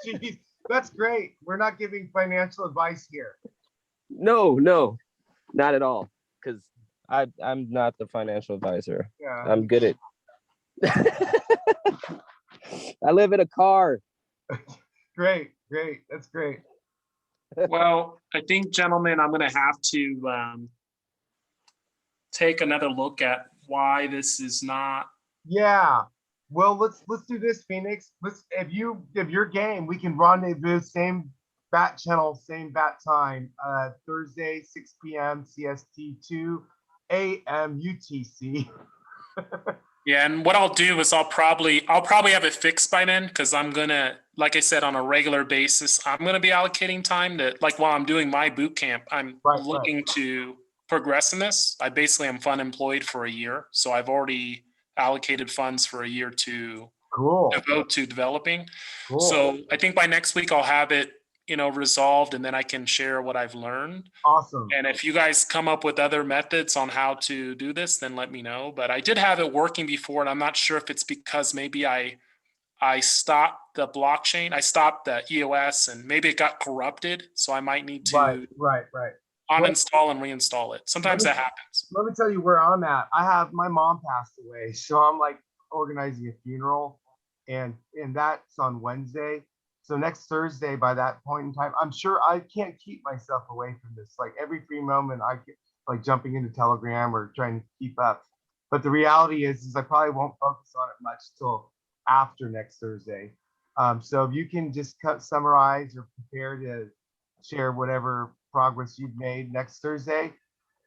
Jeez, that's great. We're not giving financial advice here. No, not at all. Because I'm not the financial advisor. Yeah. I'm good at I live in a car. Great. That's great. Well, I think, gentlemen, I'm gonna have to take another look at why this is not. Yeah. Well, let's do this, Phoenix. If you're game, we can rendezvous same bat channel, same bat time. Thursday, 6 p.m. CST, 2 a.m. UTC. Yeah, and what I'll do is I'll probably have it fixed by then, because I'm gonna, like I said, on a regular basis, I'm gonna be allocating time to, like, while I'm doing my boot camp, I'm looking to progress in this. I basically am fund employed for a year, so I've already allocated funds for a year to devote to developing. Cool. So I think by next week I'll have it, resolved, and then I can share what I've learned. Awesome. And if you guys come up with other methods on how to do this, then let me know. But I did have it working before, and I'm not sure if it's because maybe I stopped the blockchain, I stopped the EOS, and maybe it got corrupted. So I might need to right. uninstall and reinstall it. Sometimes that happens. Let me tell you where I'm at. My mom passed away, so I'm like organizing a funeral, and that's on Wednesday. So next Thursday, by that point in time, I'm sure I can't keep myself away from this. Like every free moment, I get like jumping into Telegram or trying to keep up. But the reality is I probably won't focus on it much till after next Thursday. So if you can just summarize or prepare to share whatever progress you've made next Thursday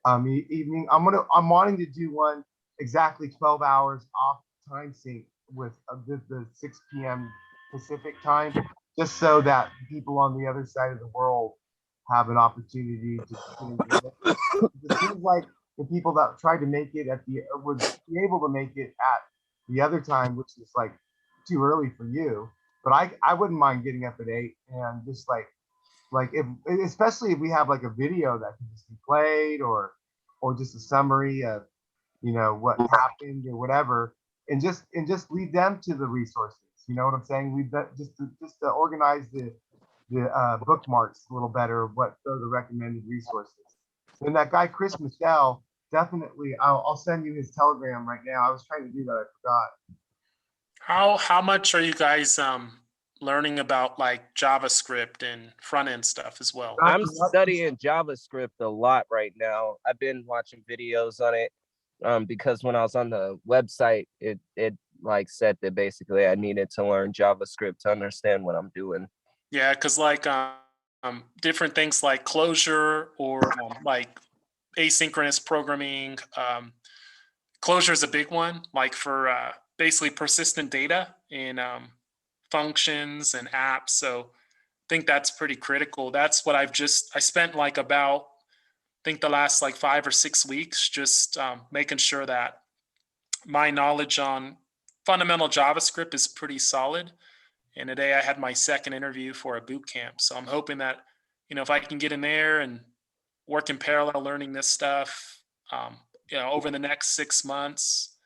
evening. I'm wanting to do one exactly 12 hours off time sync with the 6 p.m. Pacific time, just so that people on the other side of the world have an opportunity to. It seems like the people that tried to make it would be able to make it at the other time, which is like too early for you. But I wouldn't mind getting up at 8 and just like if, especially if we have like a video that can just be played or just a summary of what happened or whatever, and just lead them to the resources. You know what I'm saying? Lead that just to organize the bookmarks a little better. What are the recommended resources? And that guy Chris Michelle, definitely. I'll send you his Telegram right now. I was trying to do that, I forgot. How much are you guys learning about like JavaScript and front end stuff as well? I'm studying JavaScript a lot right now. I've been watching videos on it because when I was on the website, it like said that basically I needed to learn JavaScript to understand what I'm doing. Yeah, because like different things like Clojure or like asynchronous programming. Clojure is a big one, like for basically persistent data in functions and apps. So I think that's pretty critical. That's what I spent like about, I think the last like 5 or 6 weeks, just making sure that my knowledge on fundamental JavaScript is pretty solid. And today I had my second interview for a boot camp. So I'm hoping that, if I can get in there and work in parallel learning this stuff, over the next 6 months,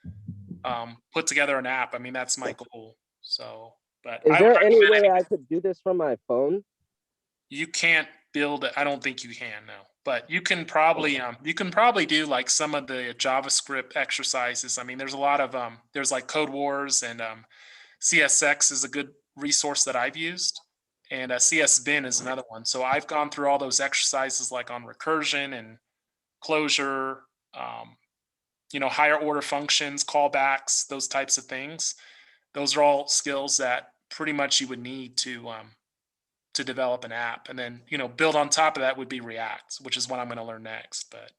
put together an app. I mean, that's my goal. So, but Is I would there any recommend way I could do this from my phone? you can't build it. I don't think you can, no. But you can probably do like some of the JavaScript exercises. I mean, there's a lot of there's like Code Wars, and CSX is a good resource that I've used, and CSBin is another one. So I've gone through all those exercises like on recursion and closure, higher order functions, callbacks, those types of things. Those are all skills that pretty much you would need to develop an app. And then, build on top of that would be React, which is what I'm going to learn next. But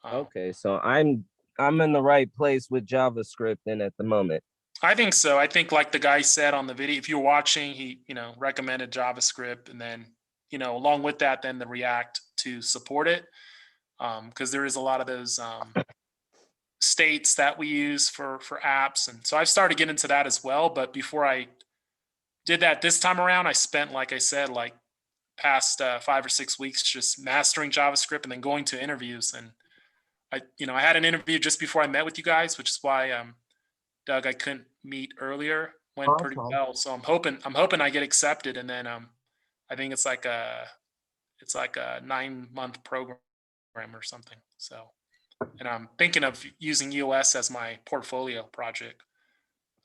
Okay, so I'm in the right place with JavaScript then at the moment. I think so. I think like the guy said on the video, if you're watching, he, recommended JavaScript, and then, along with that, then the React to support it. Because there is a lot of those states that we use for apps. And so I've started getting into that as well. But before I did that this time around, I spent, like I said, like past 5 or 6 weeks just mastering JavaScript and then going to interviews. And I had an interview just before I met with you guys, which is why Doug, I couldn't meet earlier. Went pretty Awesome. well. So I'm hoping I get accepted, and then I think it's like a 9-month program or something. So, and I'm thinking of using EOS as my portfolio project,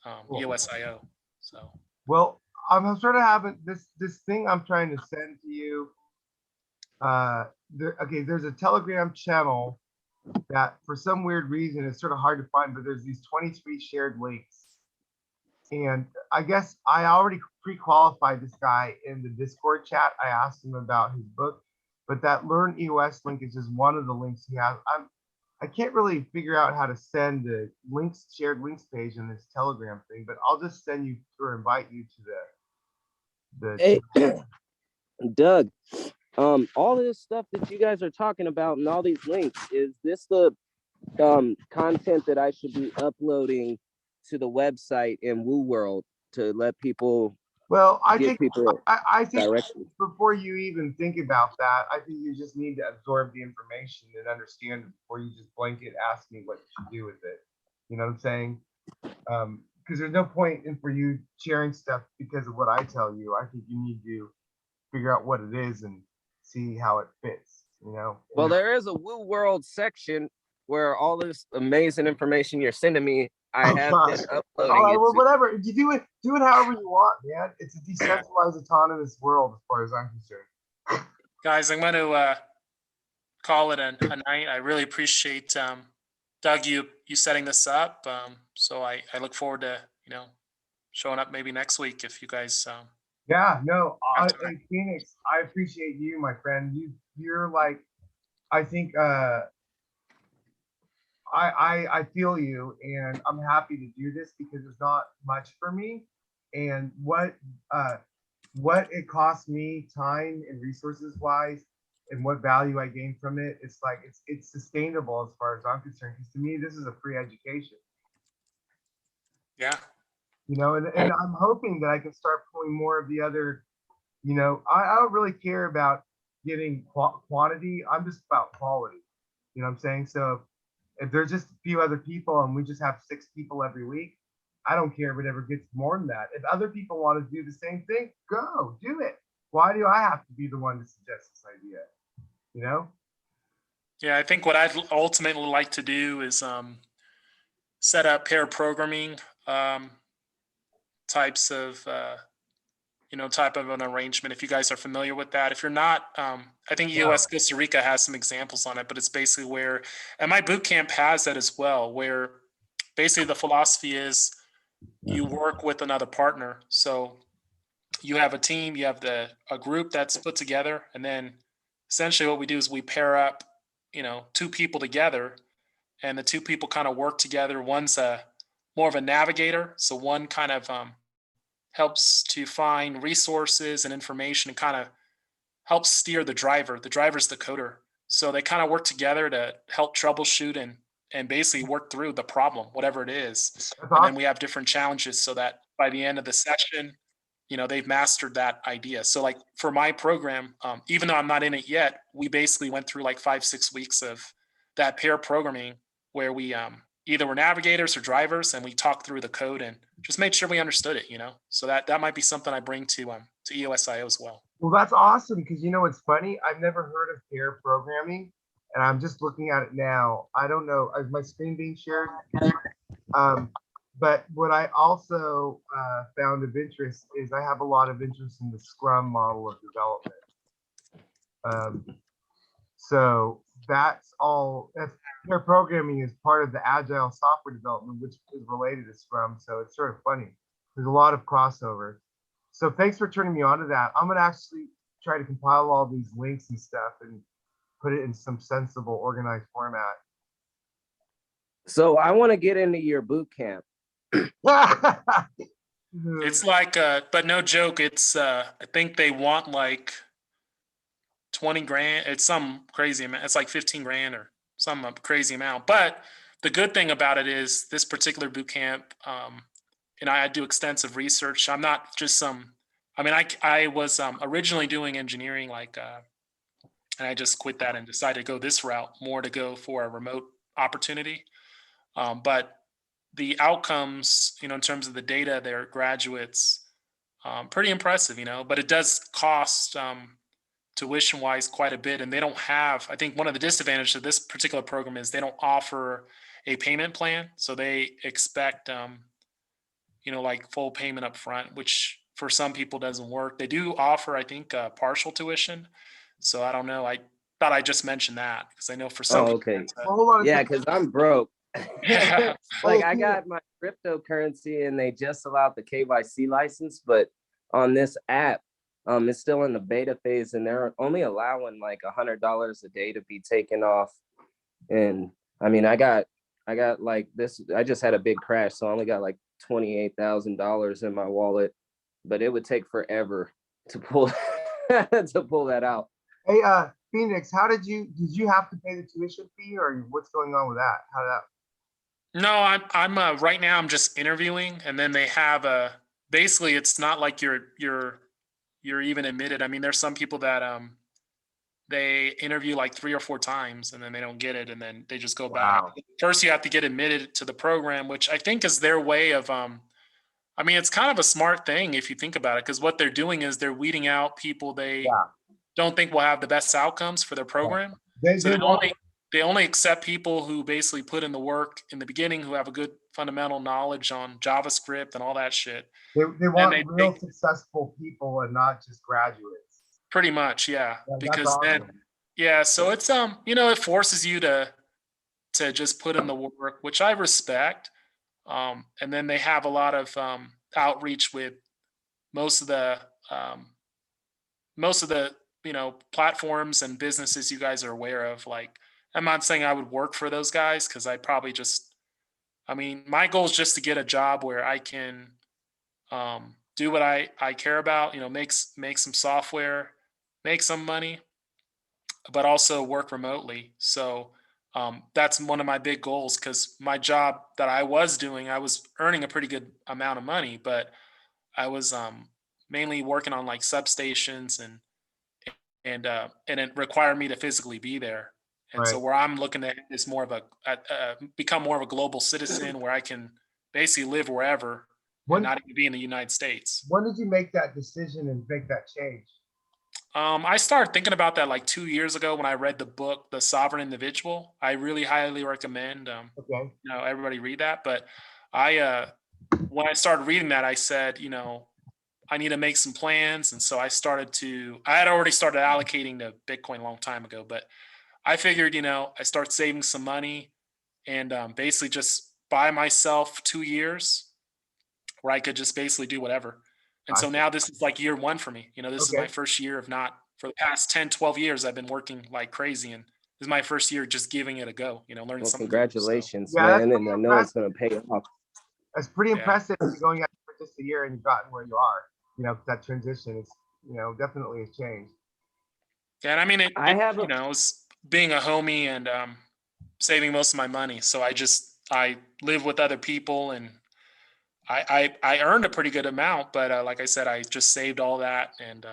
Cool. EOS.io. So, Well, I'm sort of having this thing I'm trying to send to you. There's a Telegram channel that for some weird reason it's sort of hard to find, but there's these 23 shared links. And I guess I already pre-qualified this guy in the Discord chat. I asked him about his book, but that Learn EOS link is just one of the links he has. I can't really figure out how to send the links, shared links page in this Telegram thing, but I'll just send you or invite you to Hey, Doug, all this stuff that you guys are talking about and all these links, is this the content that I should be uploading to the website in Woo World to let people? Well, I give think people I think directions? before you even think about that, I think you just need to absorb the information and understand it before you just blanket ask me what to do with it. You know what I'm saying? Because there's no point in for you sharing stuff because of what I tell you. I think you need to figure out what it is and see how it fits. Well, there is a Woo World section where all this amazing information you're sending me, I have been uploading. All right, it well, to. whatever. You do it however you want, man. It's a decentralized, autonomous world as far as I'm concerned. guys, I'm going to call it a night. I really appreciate Doug, you setting this up. So I look forward to showing up maybe next week if you guys. Yeah, no, hey, Phoenix, I appreciate you, my friend. You're like, I think I feel you, and I'm happy to do this because it's not much for me, and what it costs me time and resources wise, and what value I gain from it. It's like it's sustainable as far as I'm concerned. Because to me, this is a free education. Yeah. And I'm hoping that I can start pulling more of the other. I don't really care about getting quantity. I'm just about quality. You know what I'm saying? So if there's just a few other people and we just have 6 people every week, I don't care if it ever gets more than that. If other people want to do the same thing, go do it. Why do I have to be the one to suggest this idea? Yeah, I think what I'd ultimately like to do is set up pair programming types of type of an arrangement. If you guys are familiar with that, if you're not, I think EOS Costa Rica has some examples on it, but it's basically where, and my bootcamp has that as well, where basically the philosophy is you work with another partner. So you have a team, you have a group that's put together, and then essentially what we do is we pair up, 2 people together, and the 2 people kind of work together. One's more of a navigator, so one kind of helps to find resources and information and kind of helps steer the driver. The driver's the coder. So they kind of work together to help troubleshoot and basically work through the problem, whatever it is. And then we have different challenges so that by the end of the session, they've mastered that idea. So like for my program, even though I'm not in it yet, we basically went through like 5-6 weeks of that pair programming where we either were navigators or drivers, and we talked through the code and just made sure we understood it. So that might be something I bring to EOSIO as well. Well, that's awesome, because what's funny? I've never heard of pair programming, and I'm just looking at it now. I don't know, is my screen being shared? But what I also found of interest is I have a lot of interest in the Scrum model of development. So that's all. Pair programming is part of the agile software development, which is related to Scrum. So it's sort of funny. There's a lot of crossover. So thanks for turning me on to that. I'm gonna actually try to compile all these links and stuff and put it in some sensible, organized format. So I want to get into your boot camp. It's like, but no joke, it's I think they want like 20 grand. It's some crazy amount. It's like 15 grand or some crazy amount. But the good thing about it is this particular boot camp, and I do extensive research. I'm not just I was originally doing engineering, and I just quit that and decided to go this route, more to go for a remote opportunity. But the outcomes, in terms of the data, their graduates, pretty impressive, but it does cost tuition wise quite a bit. And they don't have, I think one of the disadvantages of this particular program is they don't offer a payment plan. So they expect, like full payment up front, which for some people doesn't work. They do offer, I think, partial tuition. So I don't know. I thought I just mentioned that because I know for some people. Okay. Well, hold on a Yeah, second. because I'm broke. Yeah. Like I got my cryptocurrency and they just allowed the KYC license, but on this app, it's still in the beta phase and they're only allowing like $100 a day to be taken off. And I mean, I got like this, I just had a big crash, so I only got like $28,000 in my wallet, but it would take forever to pull to pull that out. Hey, Phoenix, did you have to pay the tuition fee, or what's going on with that? How did that? No, I'm right now I'm just interviewing, and then they have basically it's not like you're even admitted. I mean, there's some people that they interview like 3 or 4 times and then they don't get it, and then they just go back. Wow. First you have to get admitted to the program, which I think is their way of I mean, it's kind of a smart thing if you think about it, because what they're doing is they're weeding out people they don't think will have the best outcomes for their program. They only accept people who basically put in the work in the beginning, who have a good fundamental knowledge on JavaScript and all that shit. They want real successful people and not just graduates. Pretty much, yeah. Because awesome. so it's it forces you to just put in the work, which I respect. And then they have a lot of outreach with most of the platforms and businesses you guys are aware of. Like, I'm not saying I would work for those guys, because I probably my goal is just to get a job where I can do what I care about, make some software, make some money, but also work remotely. So that's one of my big goals, because my job that I was doing, I was earning a pretty good amount of money, but I was mainly working on like substations and it required me to physically be there. And so where I'm looking at is more of become more of a global citizen, where I can basically live wherever and not even be in the United States. When did you make that decision and make that change? I started thinking about that like 2 years ago when I read the book, The Sovereign Individual. I really highly recommend everybody read that. But when I started reading that, I said, I need to make some plans. And so I had already started allocating to Bitcoin a long time ago, but I figured, I start saving some money and basically just buy myself 2 years where I could just basically do whatever. And so now this is like year 1 for me. This is my first year of not, for the past 10, 12 years, I've been working like crazy. And this is my first year just giving it a go, learning something. Congratulations, so. man. And I know it's going to pay off. That's pretty impressive. You're going out for just a year and you've gotten where you are. That transition is, definitely a change. Yeah, and I mean, it was being a homie and saving most of my money. So I live with other people, and I earned a pretty good amount, but like I said, I just saved all that, and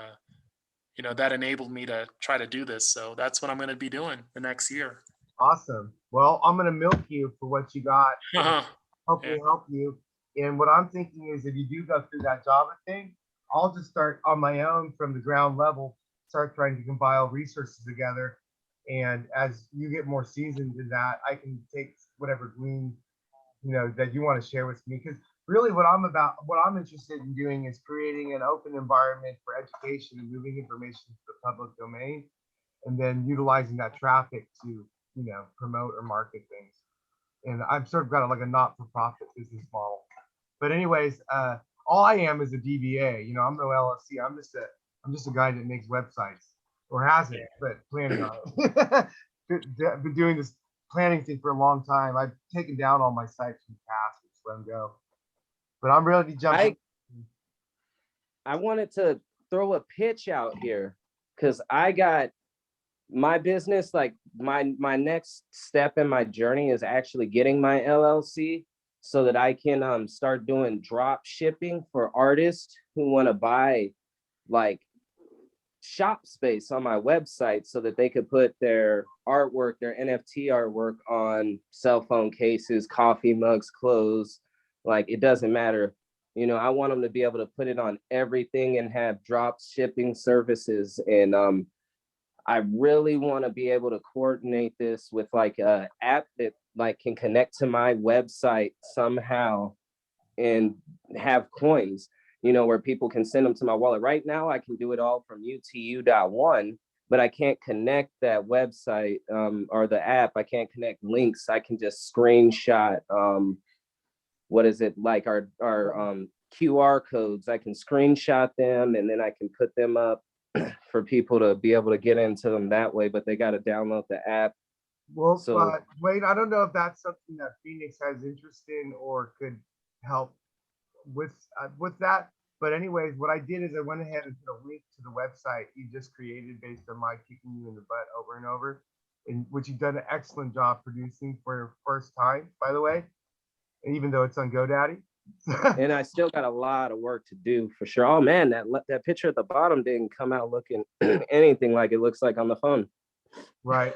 that enabled me to try to do this. So that's what I'm going to be doing the next year. Awesome. Well, I'm gonna milk you for what you got. Yeah. Hopefully help you. And what I'm thinking is if you do go through that Java thing, I'll just start on my own from the ground level, start trying to compile resources together. And as you get more seasoned in that, I can take whatever glean, that you want to share with me. Because really what I'm interested in doing is creating an open environment for education and moving information to the public domain, and then utilizing that traffic to, promote or market things. And I've sort of got like a not-for-profit business model. But anyways, all I am is a DBA. I'm no LLC. I'm just a guy that makes websites, or hasn't, but planning on it. Been doing this planning thing for a long time. I've taken down all my sites from the past, which let them go. But I'm ready to jump in. I wanted to throw a pitch out here because I got my business, like my next step in my journey is actually getting my LLC so that I can start doing drop shipping for artists who want to buy like shop space on my website so that they could put their artwork, their NFT artwork on cell phone cases, coffee mugs, clothes. Like, it doesn't matter. I want them to be able to put it on everything and have drop shipping services. And I really want to be able to coordinate this with like a app that like can connect to my website somehow and have coins, where people can send them to my wallet. Right now, I can do it all from UTU.1, but I can't connect that website or the app. I can't connect links. I can just screenshot, what is it, like our QR codes. I can screenshot them and then I can put them up for people to be able to get into them that way, but they got to download the app. Well, So Wade, I don't know if that's something that Phoenix has interest in or could help with that. But anyways, what I did is I went ahead and put a link to the website you just created based on my kicking you in the butt over and over, and which you've done an excellent job producing for your first time, by the way, and even though it's on GoDaddy. and I still got a lot of work to do for sure. Oh man, that picture at the bottom didn't come out looking anything like it looks like on the phone. Right.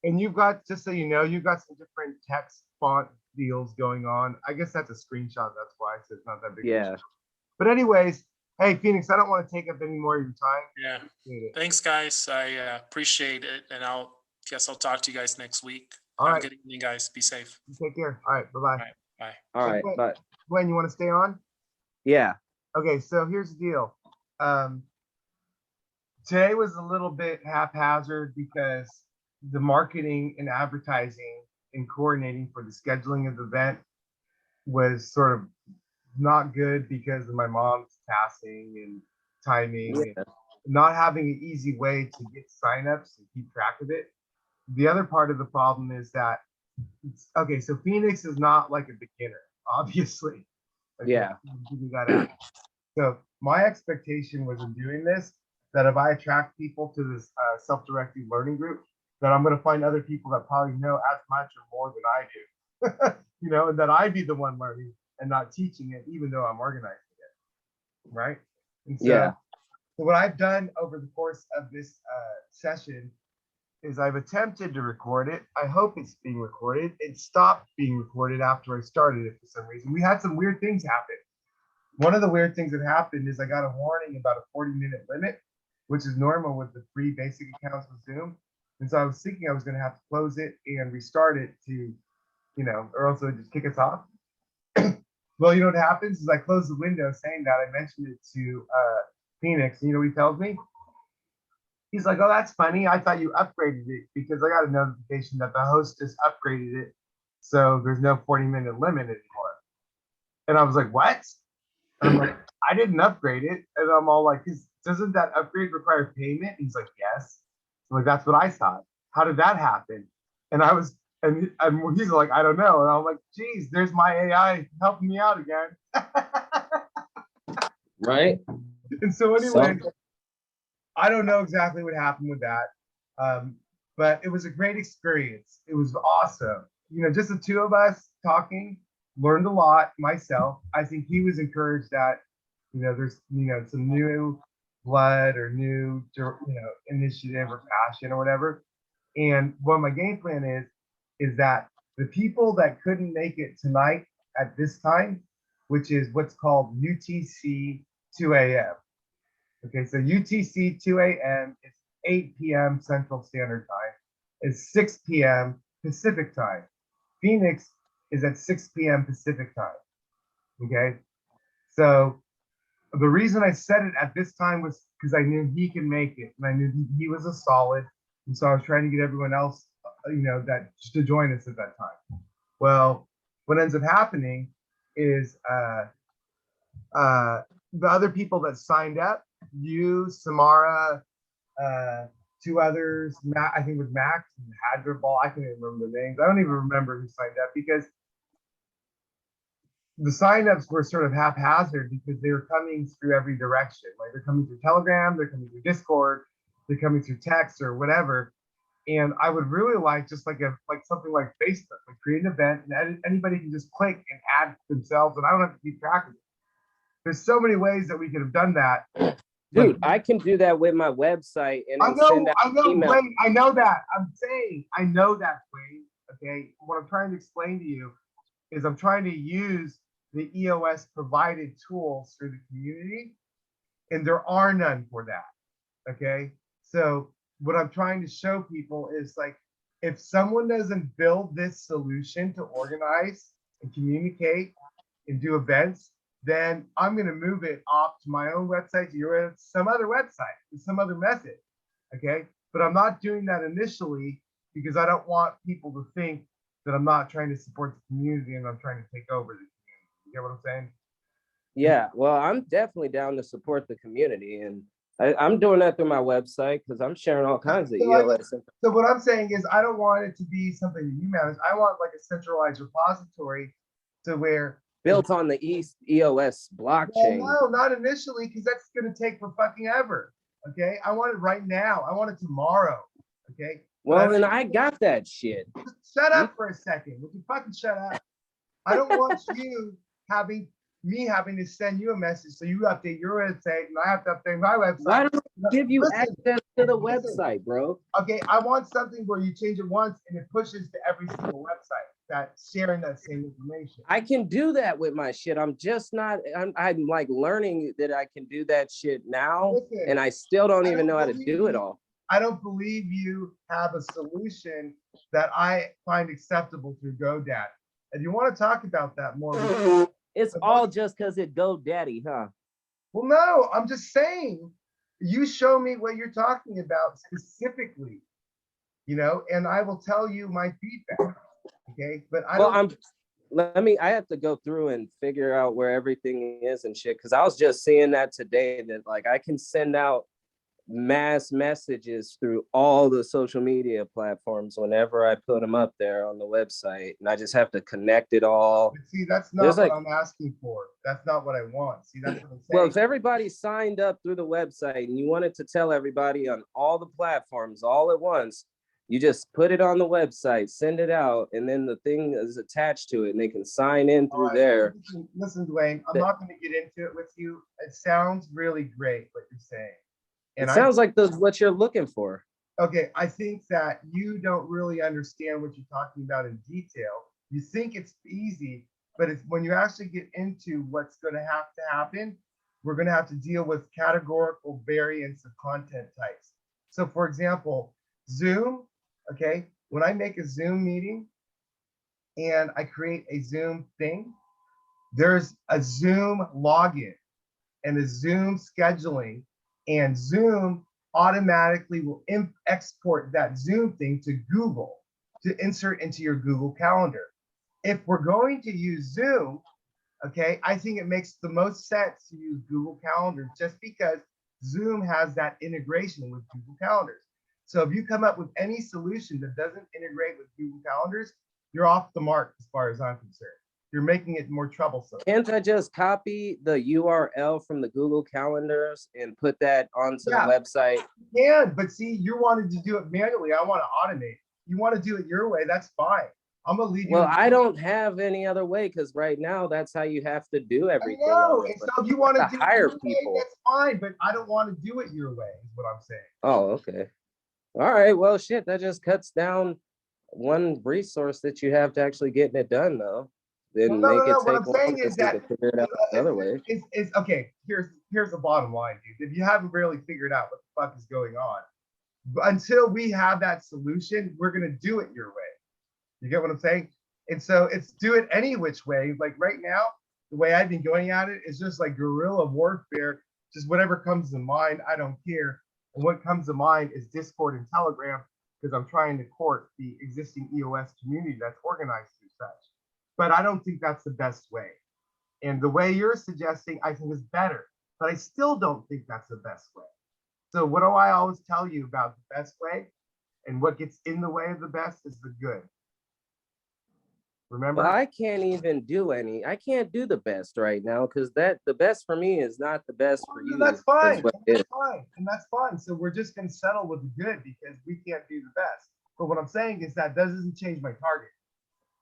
And you've got, just so you know, you've got some different text font deals going on. I guess that's a screenshot. That's why it's not that big. Yeah. But anyways, hey, Phoenix, I don't want to take up any more of your time. Yeah. Thanks, guys. I appreciate it. And I'll talk to you guys next week. All Have right. a good evening, guys. Be safe. Take care. All right. Bye-bye. All right. Bye. All right. Bye. Gwen, you want to stay on? Yeah. Okay, so here's the deal. Today was a little bit haphazard because the marketing and advertising and coordinating for the scheduling of the event was sort of not good because of my mom's passing and timing and not having an easy way to get signups and keep track of it. The other part of the problem is that, okay, so Phoenix is not like a beginner, obviously. Like, yeah. So my expectation was in doing this, that if I attract people to this self-directed learning group, that I'm going to find other people that probably know as much or more than I do, and that I be the one learning and not teaching it, even though I'm organizing it, right? And so, so what I've done over the course of this session is I've attempted to record it. I hope it's being recorded. It stopped being recorded after I started it for some reason. We had some weird things happen. One of the weird things that happened is I got a warning about a 40-minute limit, which is normal with the free basic accounts with Zoom. And so I was thinking I was going to have to close it and restart it to, or else it would just kick us off. Well, what happens is I close the window saying that. I mentioned it to Phoenix. And what he tells me? He's like, oh, that's funny. I thought you upgraded it because I got a notification that the host just upgraded it. So there's no 40-minute limit anymore. And I was like, what? And I'm like, I didn't upgrade it. And I'm all like, doesn't that upgrade require payment? And he's like, yes. I'm like, that's what I thought. How did that happen? And he's like, I don't know. And I'm like, geez, there's my AI helping me out again. Right. And so anyway, I don't know exactly what happened with that. But it was a great experience. It was awesome. Just the two of us talking learned a lot myself. I think he was encouraged that, there's, some new blood or new, initiative or passion or whatever. And what my game plan is that the people that couldn't make it tonight at this time, which is what's called UTC 2 a.m. Okay, so UTC 2 a.m. is 8 p.m. Central Standard Time, is 6 p.m. Pacific Time. Phoenix is at 6 p.m. Pacific Time. Okay, so the reason I said it at this time was because I knew he can make it, and I knew he was a solid, and so I was trying to get everyone else, that to join us at that time. Well, what ends up happening is the other people that signed up, you, Samara, two others, Matt, I think with Max and Hadgerball, I can't even remember the names. I don't even remember who signed up because the signups were sort of haphazard because they were coming through every direction. Like they're coming through Telegram, they're coming through Discord, they're coming through text or whatever. And I would really like just like something like Facebook, like create an event and anybody can just click and add themselves, and I don't have to keep track of it. There's so many ways that we could have done that. Dude, I can do that with my website and then send out email. Wayne, I know that. I'm saying I know that, Wayne. Okay. What I'm trying to explain to you is I'm trying to use the EOS provided tools through the community, and there are none for that. Okay. So what I'm trying to show people is like, if someone doesn't build this solution to organize and communicate and do events, then I'm going to move it off to my own website, to some other website, to some other method. Okay. But I'm not doing that initially because I don't want people to think that I'm not trying to support the community and I'm trying to take over the community. You get what I'm saying? Yeah, well, I'm definitely down to support the community, and I'm doing that through my website because I'm sharing all kinds of EOS. So what I'm saying is I don't want it to be something that you manage. I want like a centralized repository to where built on the EOS blockchain. Well, no, not initially, because that's going to take for fucking ever. Okay, I want it right now. I want it tomorrow. Okay. Well, then I got that shit. Just shut up for a second. Would you fucking shut up? I don't want you having to send you a message so you update your website and I have to update my website. Why don't I give you access to the website, bro? Okay, I want something where you change it once and it pushes to every single website that's sharing that same information. I can do that with my shit. I'm just not, I'm like learning that I can do that shit now. Listen, and I still don't even know how to do it all. I don't believe you have a solution that I find acceptable through GoDaddy. And you want to talk about that more? It's all just because it GoDaddy, huh? Well, no, I'm just saying, you show me what you're talking about specifically, and I will tell you my feedback. Okay, but I have to go through and figure out where everything is and shit, because I was just seeing that today, that like I can send out mass messages through all the social media platforms whenever I put them up there on the website, and I just have to connect it all. But see, that's not what I'm asking for. That's not what I want. See, that's what I'm saying. Well, if everybody signed up through the website and you wanted to tell everybody on all the platforms all at once, you just put it on the website, send it out, and then the thing is attached to it, and they can sign in through there. Listen, Dwayne, I'm not going to get into it with you. It sounds really great what you're saying. And it sounds like what you're looking for. Okay, I think that you don't really understand what you're talking about in detail. You think it's easy, but it's when you actually get into what's going to have to happen, we're going to have to deal with categorical variants of content types. So for example, Zoom, okay, when I make a Zoom meeting and I create a Zoom thing, there's a Zoom login and a Zoom scheduling, and Zoom automatically will export that Zoom thing to Google to insert into your Google Calendar. If we're going to use Zoom, okay, I think it makes the most sense to use Google Calendar just because Zoom has that integration with Google Calendars. So if you come up with any solution that doesn't integrate with Google Calendars, you're off the mark as far as I'm concerned. You're making it more troublesome. Can't I just copy the URL from the Google Calendars and put that onto the website? Yeah, but see, you wanted to do it manually. I want to automate. You want to do it your way, that's fine. I'm gonna leave you. Well, I don't have any other way because right now that's how you have to do I everything. know, on it. and so if you want to do it hire your way, people, that's fine, but I don't want to do it your way, is what I'm saying. Oh, okay. All right. Well, shit, that just cuts down one resource that you have to actually getting it done, though. Then Well, no, make no, it no. What take I'm saying longer is so you that can figure it out another way. it's okay. Here's the bottom line, dude. If you haven't really figured out what the fuck is going on, until we have that solution, we're gonna do it your way. You get what I'm saying? And so it's do it any which way. Like right now, the way I've been going at it is just like guerrilla warfare, just whatever comes to mind, I don't care. And what comes to mind is Discord and Telegram, because I'm trying to court the existing EOS community that's organized through such. But I don't think that's the best way. And the way you're suggesting, I think is better, but I still don't think that's the best way. So what do I always tell you about the best way? And what gets in the way of the best is the good. Remember? But I can't even do I can't do the best right now because the best for me is not the best for you. That's fine. That's fine. And that's fine. So we're just going to settle with the good because we can't do the best. But what I'm saying is that doesn't change my target.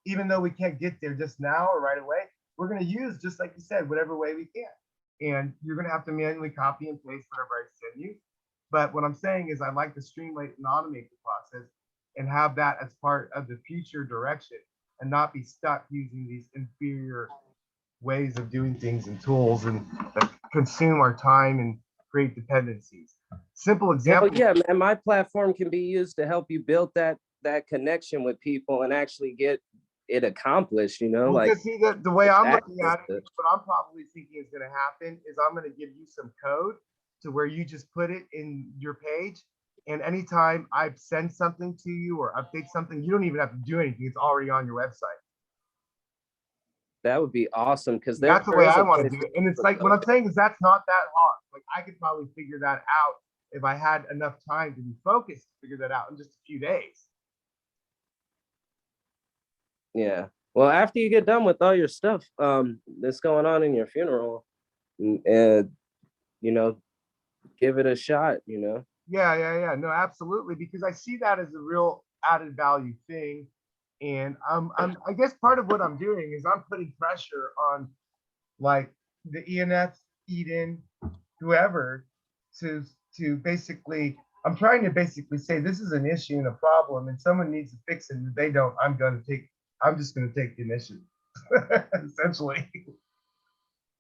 Even though we can't get there just now or right away, we're going to use, just like you said, whatever way we can. And you're going to have to manually copy and paste whatever I send you. But what I'm saying is I'd like to streamline and automate the process and have that as part of the future direction and not be stuck using these inferior ways of doing things and tools and that consume our time and create dependencies. Simple example. Well, yeah, man, my platform can be used to help you build that connection with people and actually get it accomplished, Well, like see, the way I'm looking at it, what I'm probably thinking is going to happen is I'm going to give you some code to where you just put it in your page. And anytime I send something to you or update something, you don't even have to do anything. It's already on your website. That would be awesome because that's the way I want to do it. And it's like what I'm saying is that's not that hard. Like I could probably figure that out if I had enough time to be focused to figure that out in just a few days. Yeah. Well, after you get done with all your stuff that's going on in your funeral, and give it a shot, Yeah. No, absolutely. Because I see that as a real added value thing. And I guess part of what I'm doing is I'm putting pressure on like the ENF, Eden, whoever to basically, I'm trying to basically say this is an issue and a problem and someone needs to fix it. And if they don't, I'm just going to take the initiative, essentially.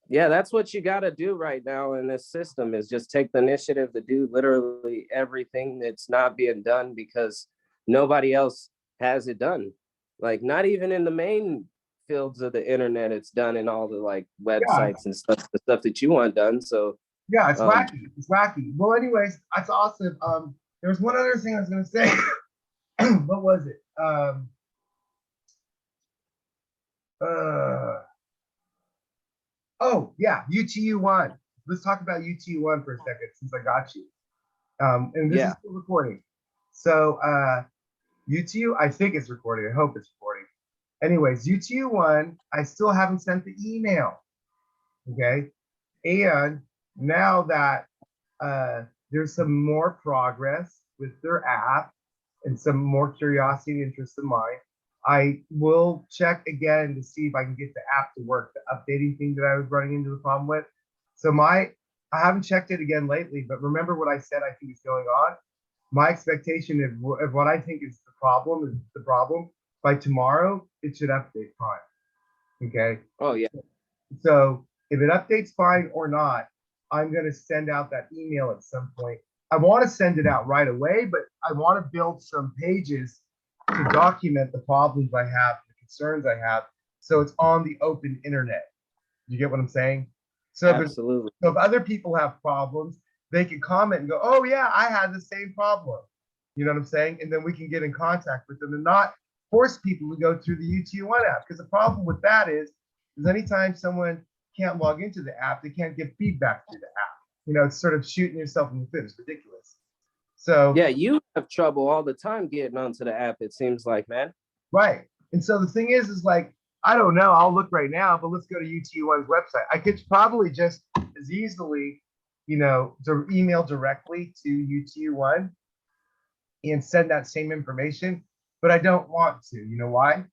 Yeah, that's what you got to do right now in this system is just take the initiative to do literally everything that's not being done because nobody else has it done. Like not even in the main fields of the internet, it's done in all the like websites and stuff, the stuff that you want done. So yeah, it's wacky. It's wacky. Well, anyways, that's awesome. There was one other thing I was going to say. What was it? Oh yeah, UTU1. Let's talk about UTU1 for a second since I got you. And this is still recording. So UTU, I think it's recording. I hope it's recording. Anyways, UTU1, I still haven't sent the email. Okay. And now that there's some more progress with their app and some more curiosity and interest in mine, I will check again to see if I can get the app to work, the updating thing that I was running into the problem with. So I haven't checked it again lately, but remember what I said I think is going on? My expectation of what I think is the problem, by tomorrow, it should update fine. Okay. Oh yeah. So if it updates fine or not, I'm going to send out that email at some point. I want to send it out right away, but I want to build some pages to document the problems I have, the concerns I have. So it's on the open internet. You get what I'm saying? So absolutely. If other people have problems, they can comment and go, oh yeah, I had the same problem. You know what I'm saying? And then we can get in contact with them and not force people to go through the UTU1 app. Because the problem with that is anytime someone can't log into the app, they can't get feedback through the app. It's sort of shooting yourself in the foot. It's ridiculous. So yeah, you have trouble all the time getting onto the app, it seems like, man. Right. And so the thing is like, I don't know, I'll look right now, but let's go to UTU1's website. I could probably just as easily, to email directly to UTU1 and send that same information, but I don't want to. You know why?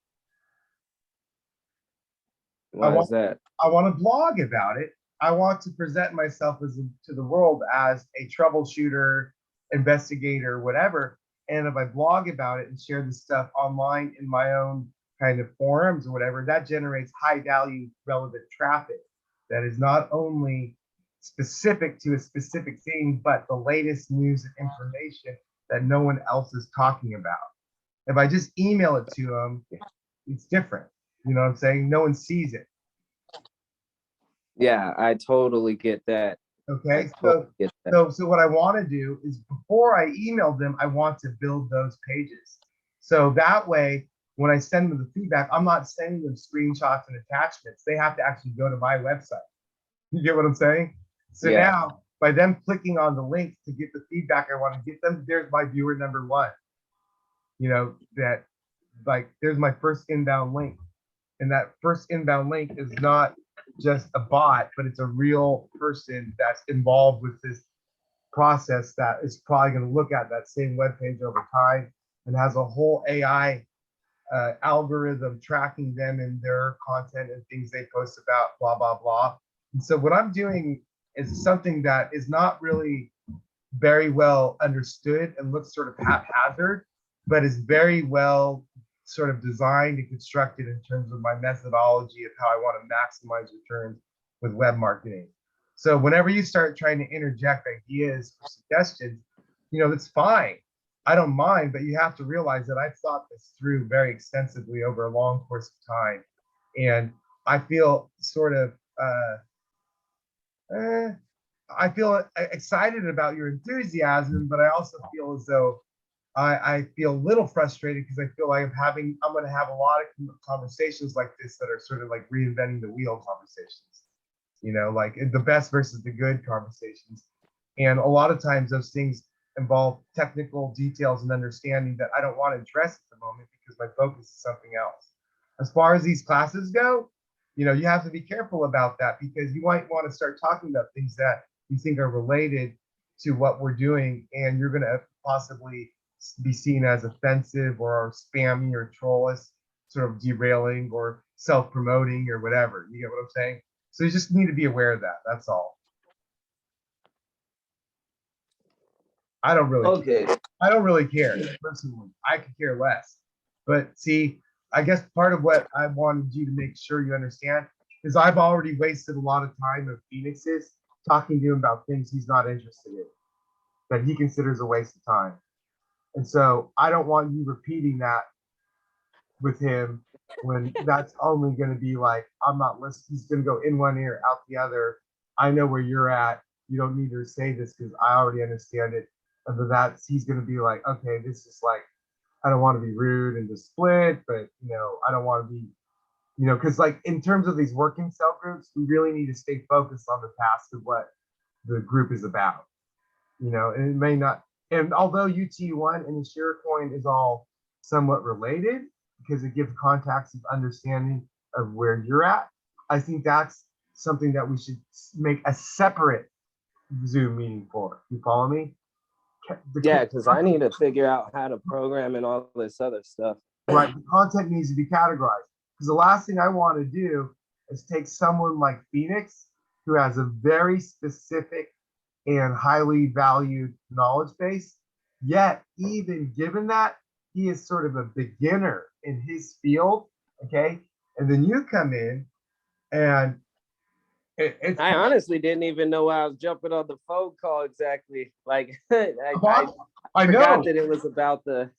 Why is that? I want to blog about it. I want to present myself to the world as a troubleshooter, investigator, whatever. And if I blog about it and share this stuff online in my own kind of forums or whatever, that generates high value, relevant traffic that is not only specific to a specific thing, but the latest news and information that no one else is talking about. If I just email it to them, it's different. You know what I'm saying? No one sees it. Yeah, I totally get that. Okay, Get that. so what I want to do is before I email them, I want to build those pages. So that way, when I send them the feedback, I'm not sending them screenshots and attachments. They have to actually go to my website. You get what I'm saying? So Yeah. now, by them clicking on the link to get the feedback I want to get them, there's my viewer number one. You know, that like there's my first inbound link. And that first inbound link is not just a bot, but it's a real person that's involved with this process that is probably going to look at that same web page over time and has a whole AI algorithm tracking them and their content and things they post about, blah, blah, blah. And so what I'm doing is something that is not really very well understood and looks sort of haphazard, but is very well sort of designed and constructed in terms of my methodology of how I want to maximize returns with web marketing. So whenever you start trying to interject ideas or suggestions, you know, that's fine. I don't mind, but you have to realize that I've thought this through very extensively over a long course of time. And I feel sort of, I feel excited about your enthusiasm, but I also feel as though I feel a little frustrated because I feel like I'm going to have a lot of conversations like this that are sort of like reinventing the wheel conversations, you know, like the best versus the good conversations. And a lot of times those things involve technical details and understanding that I don't want to address at the moment because my focus is something else. As far as these classes go, you know, you have to be careful about that because you might want to start talking about things that you think are related to what we're doing, and you're going to possibly be seen as offensive or spammy or trollish, sort of derailing or self-promoting or whatever. You get what I'm saying? So you just need to be aware of that. That's all. I don't really care personally. I could care less. But see, I guess part of what I wanted you to make sure you understand is I've already wasted a lot of time of Phoenix's talking to him about things he's not interested in, that he considers a waste of time. And so I don't want you repeating that with him when that's only going to be like, I'm not listening. He's going to go in one ear, out the other. I know where you're at. You don't need to say this because I already understand it. And then he's going to be like, okay, this is like, I don't want to be rude and just split, but you know, I don't want to be, you know, because like in terms of these working cell groups, we really need to stay focused on the task of what the group is about, you know, and it may not. And although UT1 and the ShareCoin is all somewhat related because it gives context of understanding of where you're at, I think that's something that we should make a separate Zoom meeting for. You follow me? Yeah, because I need to figure out how to program and all this other stuff. Right, the content needs to be categorized. Because the last thing I want to do is take someone like Phoenix, who has a very specific and highly valued knowledge base. Yet, even given that, he is sort of a beginner in his field. Okay. And then you come in and I honestly didn't even know I was jumping on the phone call exactly. Like I forgot that it was about the.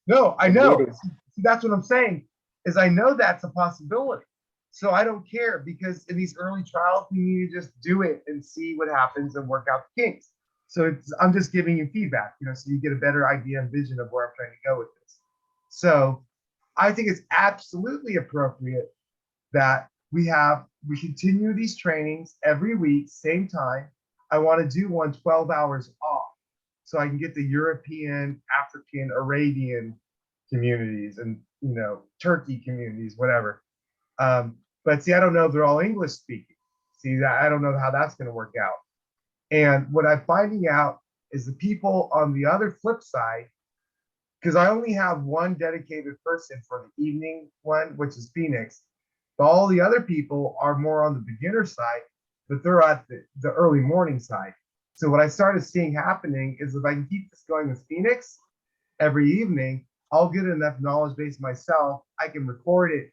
No, I know. See, that's what I'm saying. Is I know that's a possibility. So I don't care because in these early trials, we need to just do it and see what happens and work out the kinks. So I'm just giving you feedback, you know, so you get a better idea and vision of where I'm trying to go with this. So I think it's absolutely appropriate that we continue these trainings every week, same time. I want to do one 12 hours off so I can get the European, African, Arabian communities and, you know, Turkey communities, whatever. But see, I don't know if they're all English speaking. See, I don't know how that's going to work out. And what I'm finding out is the people on the other flip side, because I only have one dedicated person for the evening one, which is Phoenix. But all the other people are more on the beginner side, but they're at the early morning side. So what I started seeing happening is if I can keep this going with Phoenix every evening, I'll get enough knowledge base myself. I can record it,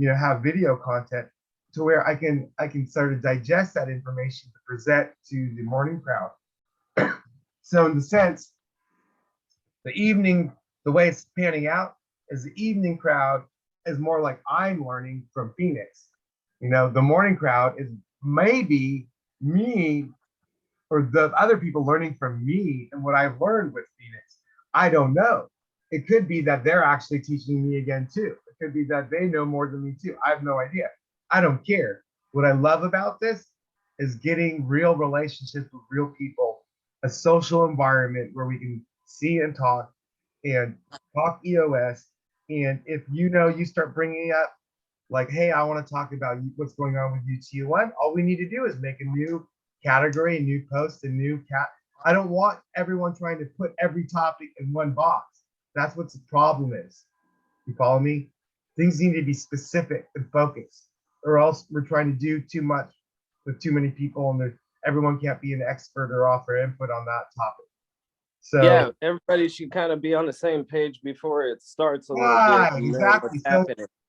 have video content to where I can start to digest that information to present to the morning crowd. So in the sense, the way it's panning out is the evening crowd is more like I'm learning from Phoenix. The morning crowd is maybe me or the other people learning from me and what I've learned with Phoenix. I don't know. It could be that they're actually teaching me again too. It could be that they know more than me too. I have no idea. I don't care. What I love about this is getting real relationships with real people, a social environment where we can see and talk EOS. And if you start bringing up like, hey, I want to talk about what's going on with UT1, all we need to do is make a new category, a new post, a new cat. I don't want everyone trying to put every topic in one box. That's what the problem is. You follow me? Things need to be specific and focused, or else we're trying to do too much with too many people, and everyone can't be an expert or offer input on that topic. So yeah, everybody should kind of be on the same page before it starts a little bit. And exactly.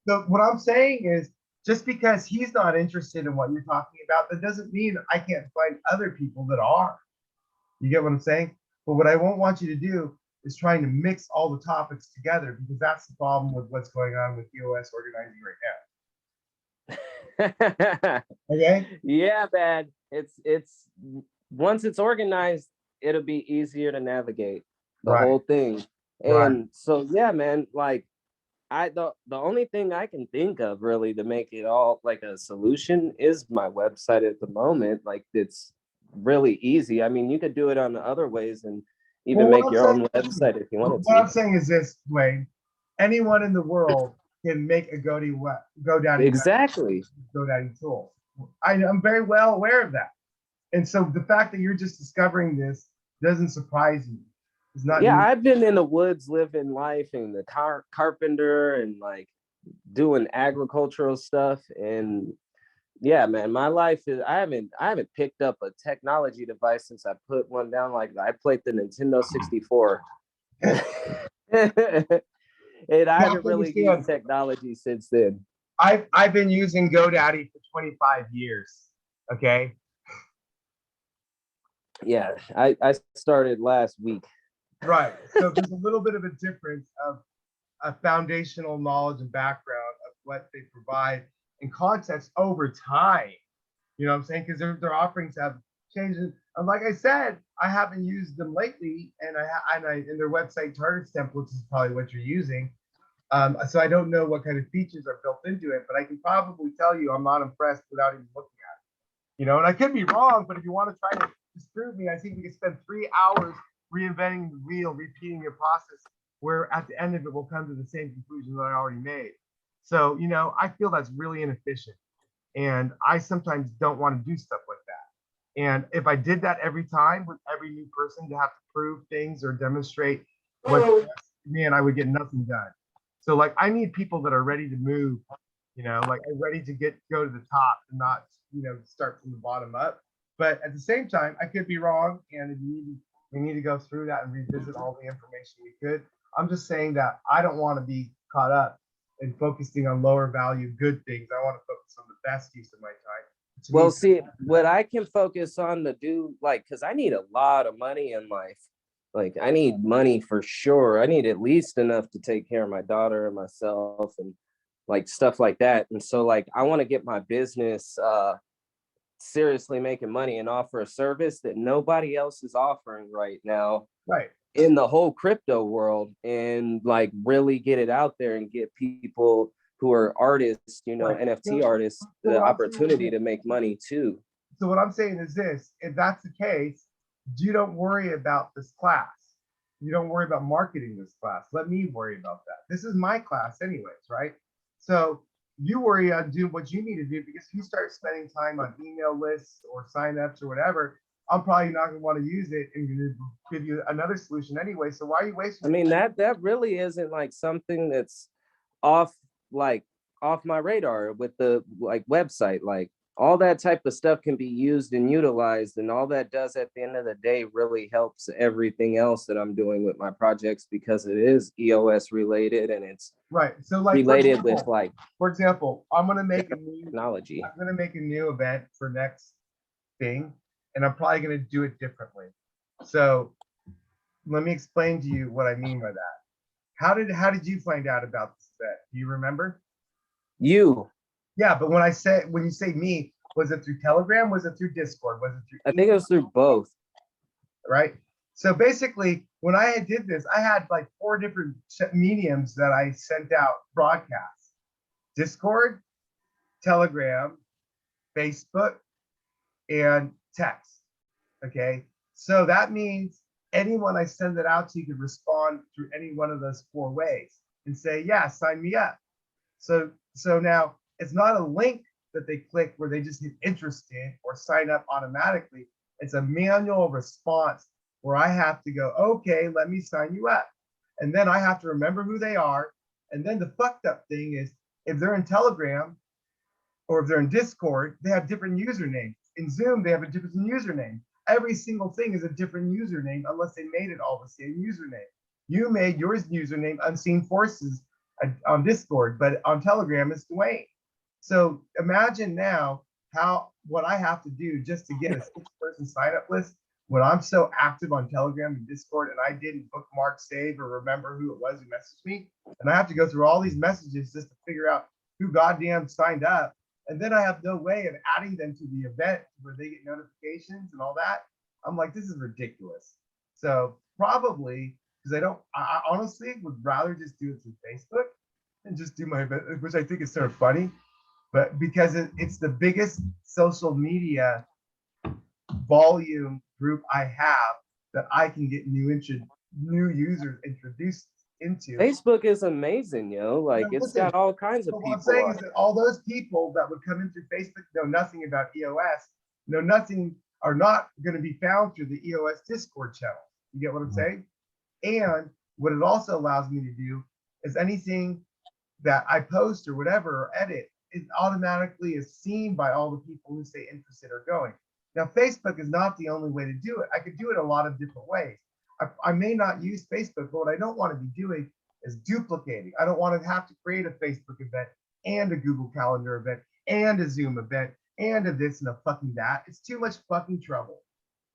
So what I'm saying is, just because he's not interested in what you're talking about, that doesn't mean I can't find other people that are. You get what I'm saying? But what I won't want you to do is trying to mix all the topics together, because that's the problem with what's going on with EOS organizing right now. Okay? Yeah, man. It's once it's organized, it'll be easier to navigate the whole thing. And so yeah, man, like the only thing I can think of really to make it all like a solution is my website at the moment. Like it's really easy. I mean, you could do it on the other ways and even make your own website if you wanted to. What I'm saying is this, Wayne. Anyone in the world can make a GoDaddy exactly GoDaddy tool. I'm very well aware of that. And so the fact that you're just discovering this doesn't surprise me. It's not. Yeah, I've been in the woods living life and the carpenter and like doing agricultural stuff. And yeah, man, my life is I haven't picked up a technology device since I put one down. Like I played the Nintendo 64. And I haven't really used technology since then. I've been using GoDaddy for 25 years. Okay. Yeah, I started last week. Right. So there's a little bit of a difference of a foundational knowledge and background of what they provide in context over time. You know what I'm saying? Because their offerings have changed. And like I said, I haven't used them lately, and in their website target templates is probably what you're using. So I don't know what kind of features are built into it, but I can probably tell you I'm not impressed without even looking at it. And I could be wrong, but if you want to try to disprove me, I think we could spend 3 hours reinventing the wheel, repeating your process, where at the end of it we'll come to the same conclusion that I already made. So, I feel that's really inefficient. And I sometimes don't want to do stuff like that. And if I did that every time with every new person to have to prove things or demonstrate what man, I would get nothing done. So like I need people that are ready to move, like are ready to go to the top and not, start from the bottom up. But at the same time, I could be wrong. And if we need to go through that and revisit all the information we could. I'm just saying that I don't want to be caught up in focusing on lower value good things. I want to focus on the best use of my time. Well, see, what I can focus on to do, like, because I need a lot of money in life. Like, I need money for sure. I need at least enough to take care of my daughter and myself and like stuff like that. And so, like, I want to get my business seriously making money and offer a service that nobody else is offering right now. Right. In the whole crypto world, and like really get it out there and get people who are artists, right. NFT artists, the opportunity to make money too. So what I'm saying is this: if that's the case, you don't worry about this class. You don't worry about marketing this class. Let me worry about that. This is my class anyways, right? So you worry on doing what you need to do, because if you start spending time on email lists or signups or whatever, I'm probably not going to want to use it and going to give you another solution anyway. So why are you wasting? I mean, that really isn't like something that's off like off my radar with the like website. Like all that type of stuff can be used and utilized, and all that does at the end of the day really helps everything else that I'm doing with my projects, because it is EOS related and it's Right. So like related with like for example, I'm gonna make technology. a new event for next thing, and I'm probably gonna do it differently. So let me explain to you what I mean by that. How did you find out about this event? Do you remember? You, Yeah, but when you say me, was it through Telegram? Was it through Discord? Was it through I think it was through both. right? So basically, when I did this, I had like 4 different mediums that I sent out broadcasts: Discord, Telegram, Facebook, and text. Okay, so that means anyone I send it out to could respond through any one of those 4 ways and say, yeah, sign me up. So now it's not a link that they click where they just hit interested or sign up automatically. It's a manual response where I have to go, okay, let me sign you up. And then I have to remember who they are. And then the fucked up thing is, if they're in Telegram or if they're in Discord, they have different usernames. In Zoom, they have a different username. Every single thing is a different username unless they made it all the same username. You made yours username Unseen Forces on Discord, but on Telegram it's Dwayne. So imagine now what I have to do just to get a 6-person sign up list when I'm so active on Telegram and Discord, and I didn't bookmark, save, or remember who it was who messaged me. And I have to go through all these messages just to figure out who goddamn signed up. And then I have no way of adding them to the event where they get notifications and all that. I'm like, this is ridiculous. So probably because I honestly would rather just do it through Facebook and just do my event, which I think is sort of funny, but because it's the biggest social media volume group I have that I can get new users introduced into. Facebook is amazing, yo. Like it's got all kinds of people. What I'm saying is that all those people that would come in through Facebook know nothing about EOS, know nothing, are not going to be found through the EOS Discord channel. You get what I'm saying? And what it also allows me to do is anything that I post or whatever or edit, it automatically is seen by all the people who say interested or going. Now, Facebook is not the only way to do it. I could do it a lot of different ways. I may not use Facebook, but what I don't want to be doing is duplicating. I don't want to have to create a Facebook event and a Google Calendar event and a Zoom event and a this and a fucking that. It's too much fucking trouble.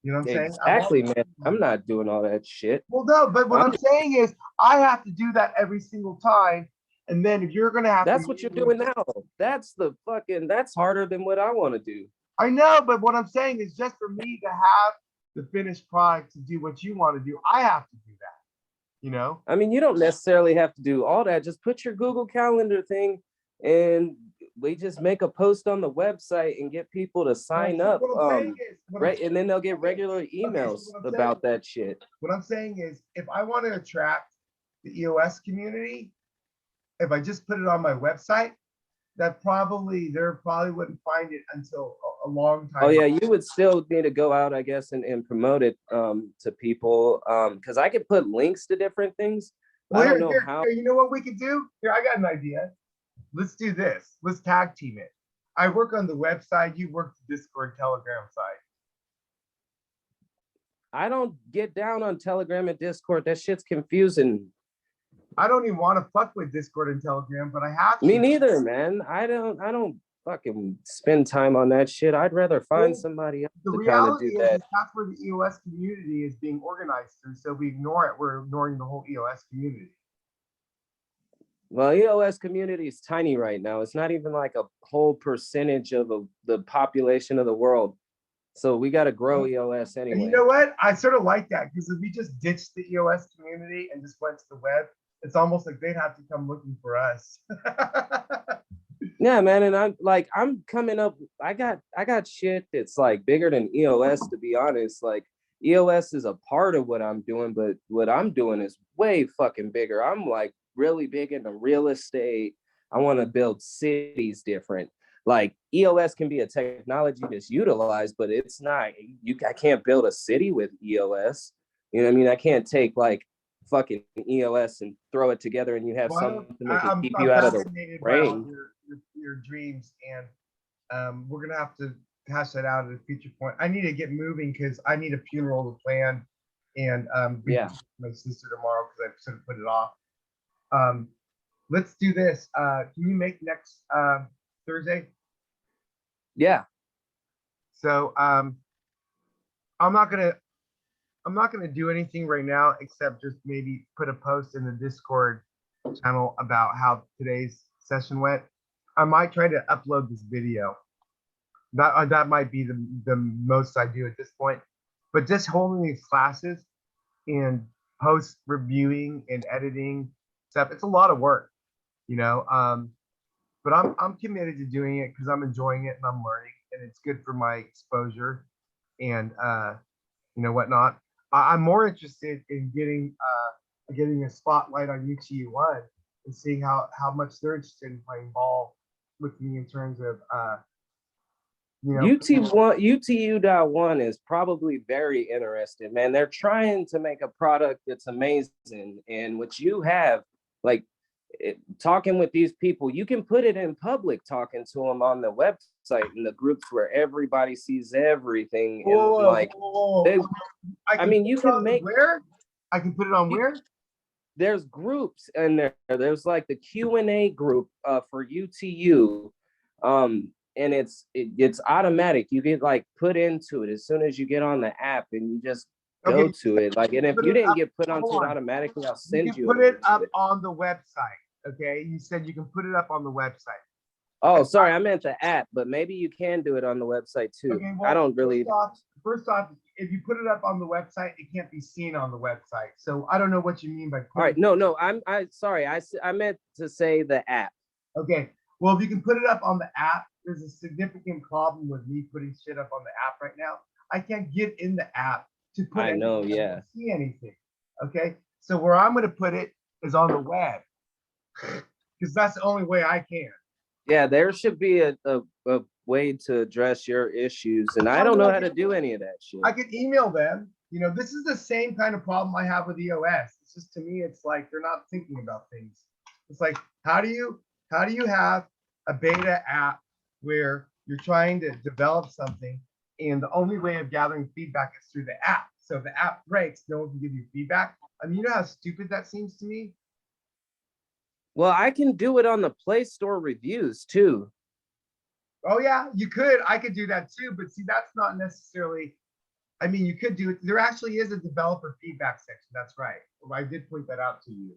You know what I'm saying? Exactly, man. I'm not doing all that shit. Well, no, but what I'm saying is I have to do that every single time. And then if you're going to have That's what you're doing now. That's harder than what I want to do. I know, but what I'm saying is just for me to have the finished product to do what you want to do, I have to do that, you know? I mean, you don't necessarily have to do all that. Just put your Google Calendar thing and we just make a post on the website and get people to sign up. Right. And then they'll get regular emails about that shit. What I'm saying is if I want to attract the EOS community, if I just put it on my website, they probably wouldn't find it until a long time. Oh yeah, you would still need to go out, I guess, and promote it to people. Because I could put links to different things. Well, I don't know how. You know what we could do? Here, I got an idea. Let's do this. Let's tag team it. I work on the website. You work the Discord, Telegram side. I don't get down on Telegram and Discord. That shit's confusing. I don't even want to fuck with Discord and Telegram, but I have to. Me neither, man. I don't fucking spend time on that shit. I'd rather find somebody else to kind of do that. That's where the EOS community is being organized through, so we ignore it. We're ignoring the whole EOS community. Well, EOS community is tiny right now. It's not even like a whole percentage of the population of the world. So we got to grow EOS anyway. And you know what? I sort of like that because if we just ditched the EOS community and just went to the web, it's almost like they'd have to come looking for us. Yeah, man. And I'm coming up. I got shit that's like bigger than EOS, to be honest. Like EOS is a part of what I'm doing, but what I'm doing is way fucking bigger. I'm like really big into real estate. I want to build cities different. Like EOS can be a technology that's utilized, but it's not. I can't build a city with EOS. You know what I mean? I can't take like fucking EOS and throw it together, and you have Well, something that can I'm keep you out of the fascinated by all rain. your dreams, and we're gonna have to hash that out at a future point. I need to get moving because I need a funeral to plan, and be Yeah. with my sister tomorrow because I sort of put it off. Let's do this. Can you make next Thursday? Yeah. So I'm not gonna do anything right now except just maybe put a post in the Discord channel about how today's session went. I might try to upload this video. That might be the most I do at this point. But just holding these classes and post reviewing and editing stuff, it's a lot of work, you know. But I'm committed to doing it because I'm enjoying it and I'm learning, and it's good for my exposure and you know, whatnot. I'm more interested in getting a spotlight on UTU1 and seeing how much they're interested in playing ball with me in terms of you know, UTU.1 is probably very interested, man. They're trying to make a product that's amazing, and what you have, like talking with these people, you can put it in public, talking to them on the website in the groups where everybody sees everything, and like I mean, you can make where I can put it on where there's groups in there. There's like the Q&A group for UTU, and it's automatic. You get like put into it as soon as you get on the app, and you just go to it. Like, and if you didn't get put onto it automatically, I'll send you. Put it up on the website. Okay, you said you can put it up on the website. Oh, sorry, I meant the app, but maybe you can do it on the website too. Okay, well, I don't really. First off, if you put it up on the website, it can't be seen on the website. So I don't know what you mean by. All right, no, I sorry, I meant to say the app. Okay, well, if you can put it up on the app, there's a significant problem with me putting shit up on the app right now. I can't get in the app to put. I know, yeah. See anything? Okay, so where I'm going to put it is on the web because that's the only way I can. Yeah, there should be a way to address your issues, and I don't know how to do any of that shit. I could email them. You know, this is the same kind of problem I have with EOS. It's just, to me, it's like they're not thinking about things. It's like, how do you have a beta app where you're trying to develop something, and the only way of gathering feedback is through the app. So if the app breaks, no one can give you feedback. I mean, you know how stupid that seems to me? Well, I can do it on the Play Store reviews too. Oh yeah, you could. I could do that too, but see, that's not necessarily. I mean, you could do it. There actually is a developer feedback section. That's right. Well, I did point that out to you.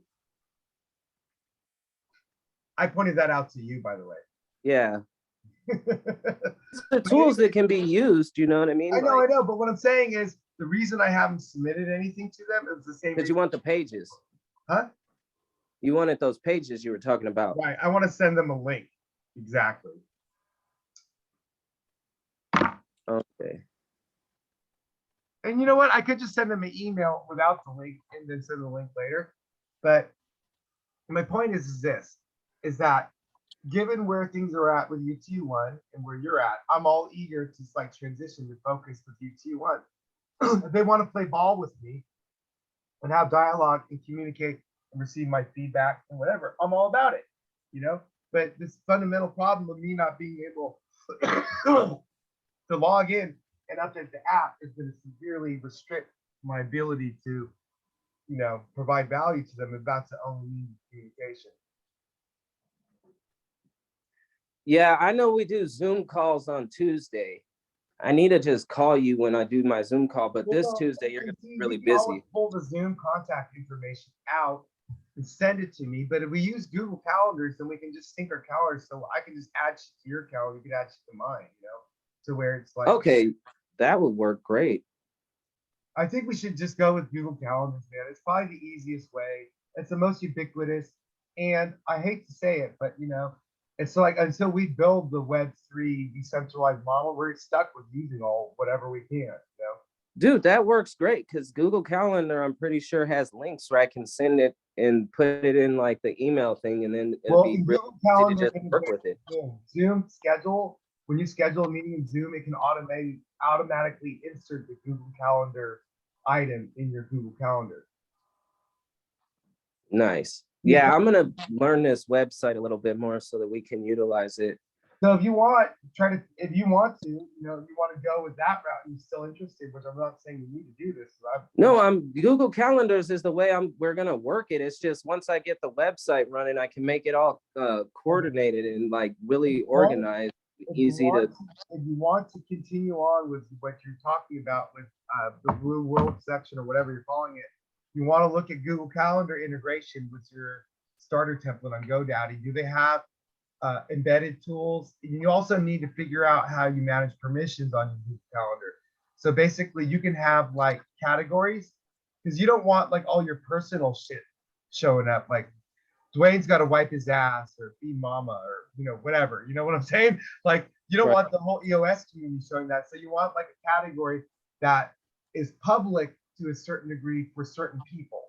I pointed that out to you, by the way. Yeah. The tools that can be used, you know what I mean? I know. But what I'm saying is the reason I haven't submitted anything to them is the same. Because you want the pages. Huh? You wanted those pages you were talking about. Right. I want to send them a link. Exactly. Okay. And you know what? I could just send them an email without the link and then send the link later. But my point is this, is that given where things are at with UT1 and where you're at, I'm all eager to like transition to focus with UT1. If they want to play ball with me and have dialogue and communicate and receive my feedback and whatever, I'm all about it, you know? But this fundamental problem of me not being able to log in and update the app is going to severely restrict my ability to, you know, provide value to them if that's the only means of communication. Yeah, I know we do Zoom calls on Tuesday. I need to just call you when I do my Zoom call, but this Tuesday you're gonna be really busy. Pull the Zoom contact information out and send it to me. But if we use Google Calendars, then we can just sync our calendars. So I can just add shit to your calendar, you can add shit to mine, you know, to where it's like. Okay, that would work great. I think we should just go with Google Calendars, man. It's probably the easiest way. It's the most ubiquitous. And I hate to say it, but you know, it's like until we build the Web3 decentralized model, we're stuck with using whatever we can, you know? Dude, that works great because Google Calendar, I'm pretty sure, has links where I can send it and put it in like the email thing, and then it'll be really easy to just work with it. Zoom schedule, when you schedule a meeting in Zoom, it can automatically insert the Google Calendar item in your Google Calendar. Nice. Yeah, I'm gonna learn this website a little bit more so that we can utilize it. So if you want, if you want to, you want to go with that route and you're still interested, which I'm not saying you need to do this. No, Google Calendars is the way we're gonna work it. It's just once I get the website running, I can make it all coordinated and like really organized, easy to. If you want to continue on with what you're talking about with the Blue World section or whatever you're calling it, you want to look at Google Calendar integration with your starter template on GoDaddy. Do they have embedded tools? You also need to figure out how you manage permissions on your Google Calendar. So basically you can have like categories, because you don't want like all your personal shit showing up, like Dwayne's got to wipe his ass or feed mama or whatever, you know what I'm saying? Like you don't want the whole EOS community showing that. So you want like a category that is public to a certain degree for certain people.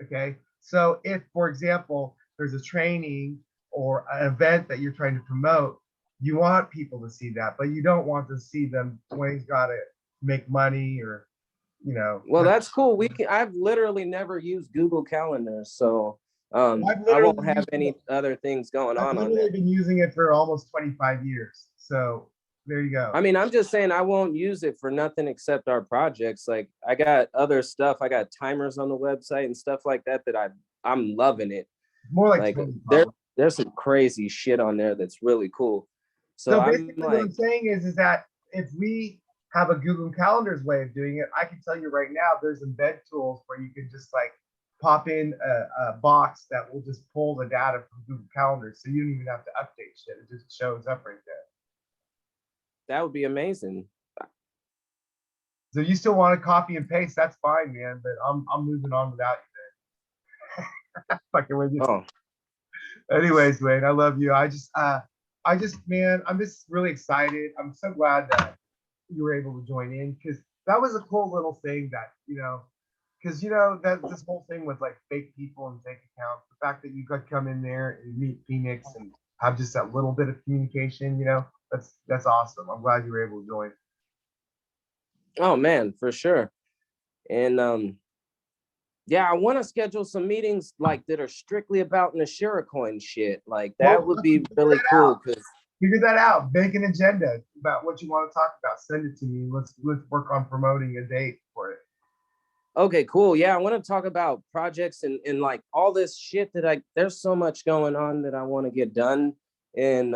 Okay, so if, for example, there's a training or an event that you're trying to promote, you want people to see that, but you don't want to see them, Dwayne's got to make money or, Well, that's cool. I've literally never used Google Calendar, so I won't have any other things going on there. I've literally been using it for almost 25 years. So there you go. I mean, I'm just saying I won't use it for nothing except our projects. Like I got other stuff. I got timers on the website and stuff like that I'm loving it. More like there's some crazy shit on there that's really cool. So basically what I'm saying is that if we have a Google Calendars way of doing it, I can tell you right now, there's embed tools where you can just like pop in a box that will just pull the data from Google Calendars. So you don't even have to update shit. It just shows up right there. That would be amazing. So you still want to copy and paste? That's fine, man. But I'm moving on without you, man. Fucking with you. Oh. Anyways, Wayne, I love you. Man, I'm just really excited. I'm so glad that you were able to join in, because that was a cool little thing that, because that this whole thing with like fake people and fake accounts, the fact that you could come in there and meet Phoenix and have just that little bit of communication, that's awesome. I'm glad you were able to join. Oh man, for sure. And yeah, I want to schedule some meetings like that are strictly about Nashira coin shit. Like that would be really cool. Figure that out. Make an agenda about what you want to talk about. Send it to me. Let's work on promoting a date for it. Okay, cool. Yeah, I want to talk about projects and like all this shit that there's so much going on that I want to get done. And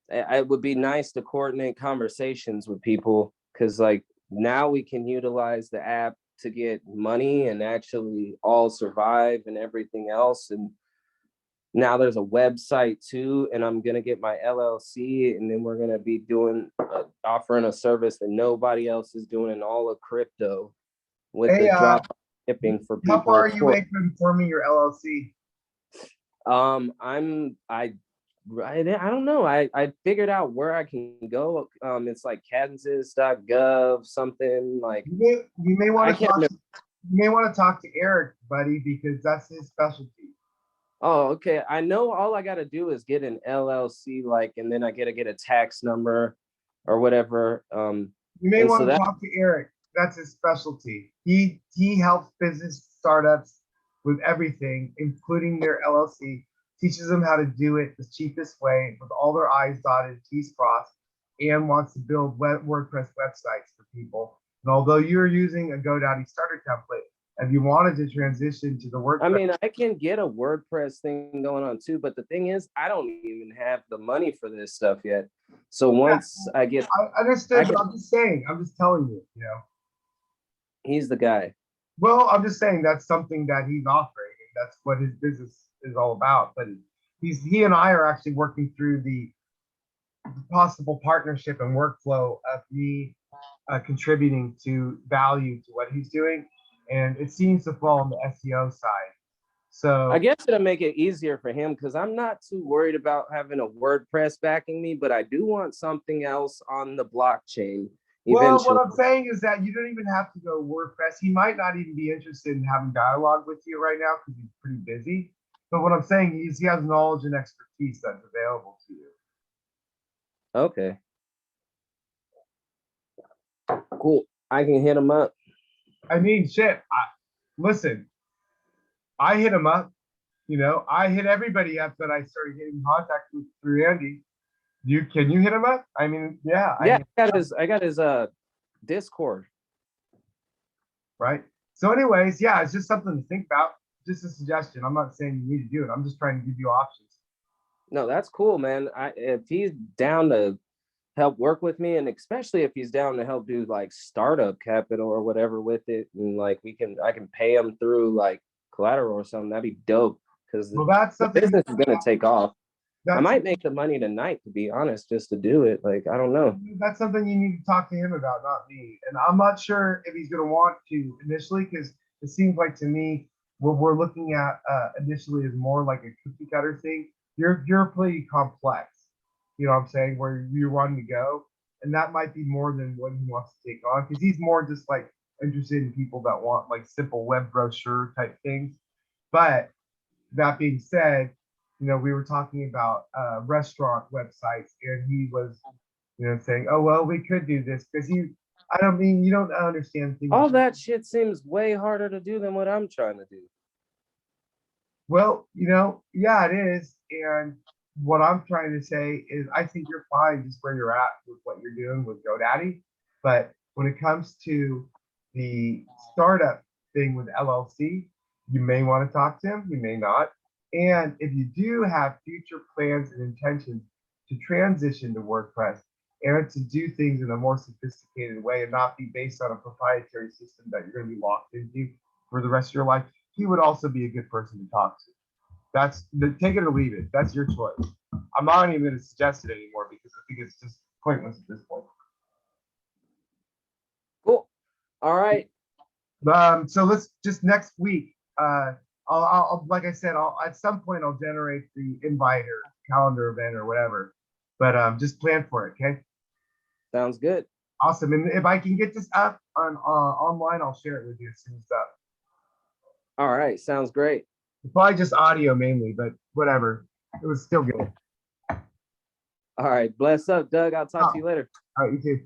it would be nice to coordinate conversations with people, because like now we can utilize the app to get money and actually all survive and everything else. And now there's a website too, and I'm gonna get my LLC, and then we're gonna be offering a service that nobody else is doing in all of crypto with the drop shipping for people. How far are you away from forming your LLC? I don't know. I figured out where I can go. It's like kansas.gov something like. You may want to talk to Eric, buddy, because that's his specialty. Oh, okay. I know all I got to do is get an LLC, and then I got to get a tax number or whatever. You may want to talk to Eric. That's his specialty. He helps business startups with everything, including their LLC. Teaches them how to do it the cheapest way with all their I's dotted, T's crossed, and wants to build WordPress websites for people. And although you're using a GoDaddy starter template, if you wanted to transition to the WordPress, I mean, I can get a WordPress thing going on too, but the thing is, I don't even have the money for this stuff yet. So once I understood, but I'm just telling you, he's the guy. Well, I'm just saying that's something that he's offering. That's what his business is all about. But he and I are actually working through the possible partnership and workflow of me contributing to value to what he's doing, and it seems to fall on the SEO side. So I guess it'll make it easier for him, because I'm not too worried about having a WordPress backing me, but I do want something else on the blockchain. Well, what I'm saying is that you don't even have to go WordPress. He might not even be interested in having dialogue with you right now because he's pretty busy. But what I'm saying is he has knowledge and expertise that's available to you. Okay. Cool. I can hit him up. I mean, shit. Listen, I hit him up. You know, I hit everybody up that I started getting in contact with through Andy. Can you hit him up? I mean, yeah. Yeah, I got his Discord. Right. So, anyways, yeah, it's just something to think about. Just a suggestion. I'm not saying you need to do it. I'm just trying to give you options. No, that's cool, man. If he's down to help work with me, and especially if he's down to help do like startup capital or whatever with it, and like I can pay him through like collateral or something, that'd be dope. Because Well, that's the something business is gonna take off. I that's, might make the money tonight, to be honest, just to do it. Like, I don't know. that's something you need to talk to him about, not me. And I'm not sure if he's going to want to initially, because it seems like to me what we're looking at initially is more like a cookie cutter thing. You're pretty complex, you know what I'm saying, where you're wanting to go, and that might be more than what he wants to take on, because he's more just like interested in people that want like simple web brochure type things. But that being said, you know, we were talking about restaurant websites, and he was, you know, saying, "Oh well, we could do this," because I don't mean you don't understand things. All that shit seems way harder to do than what I'm trying to do. Well, you know, yeah, it is. And what I'm trying to say is, I think you're fine just where you're at with what you're doing with GoDaddy. But when it comes to the startup thing with LLC, you may want to talk to him, you may not. And if you do have future plans and intentions to transition to WordPress and to do things in a more sophisticated way and not be based on a proprietary system that you're going to be locked into for the rest of your life, he would also be a good person to talk to. Take it or leave it. That's your choice. I'm not even going to suggest it anymore because I think it's just pointless at this point. Cool. All right. So let's just next week. I'll like I said, I'll at some point I'll generate the invite or calendar event or whatever. But just plan for it, okay? Sounds good. Awesome. And if I can get this up on online, I'll share it with you as soon as it's up. All right. Sounds great. Probably just audio mainly, but whatever. It was still good. All right. Bless up, Doug. I'll talk to you later. All right, you too.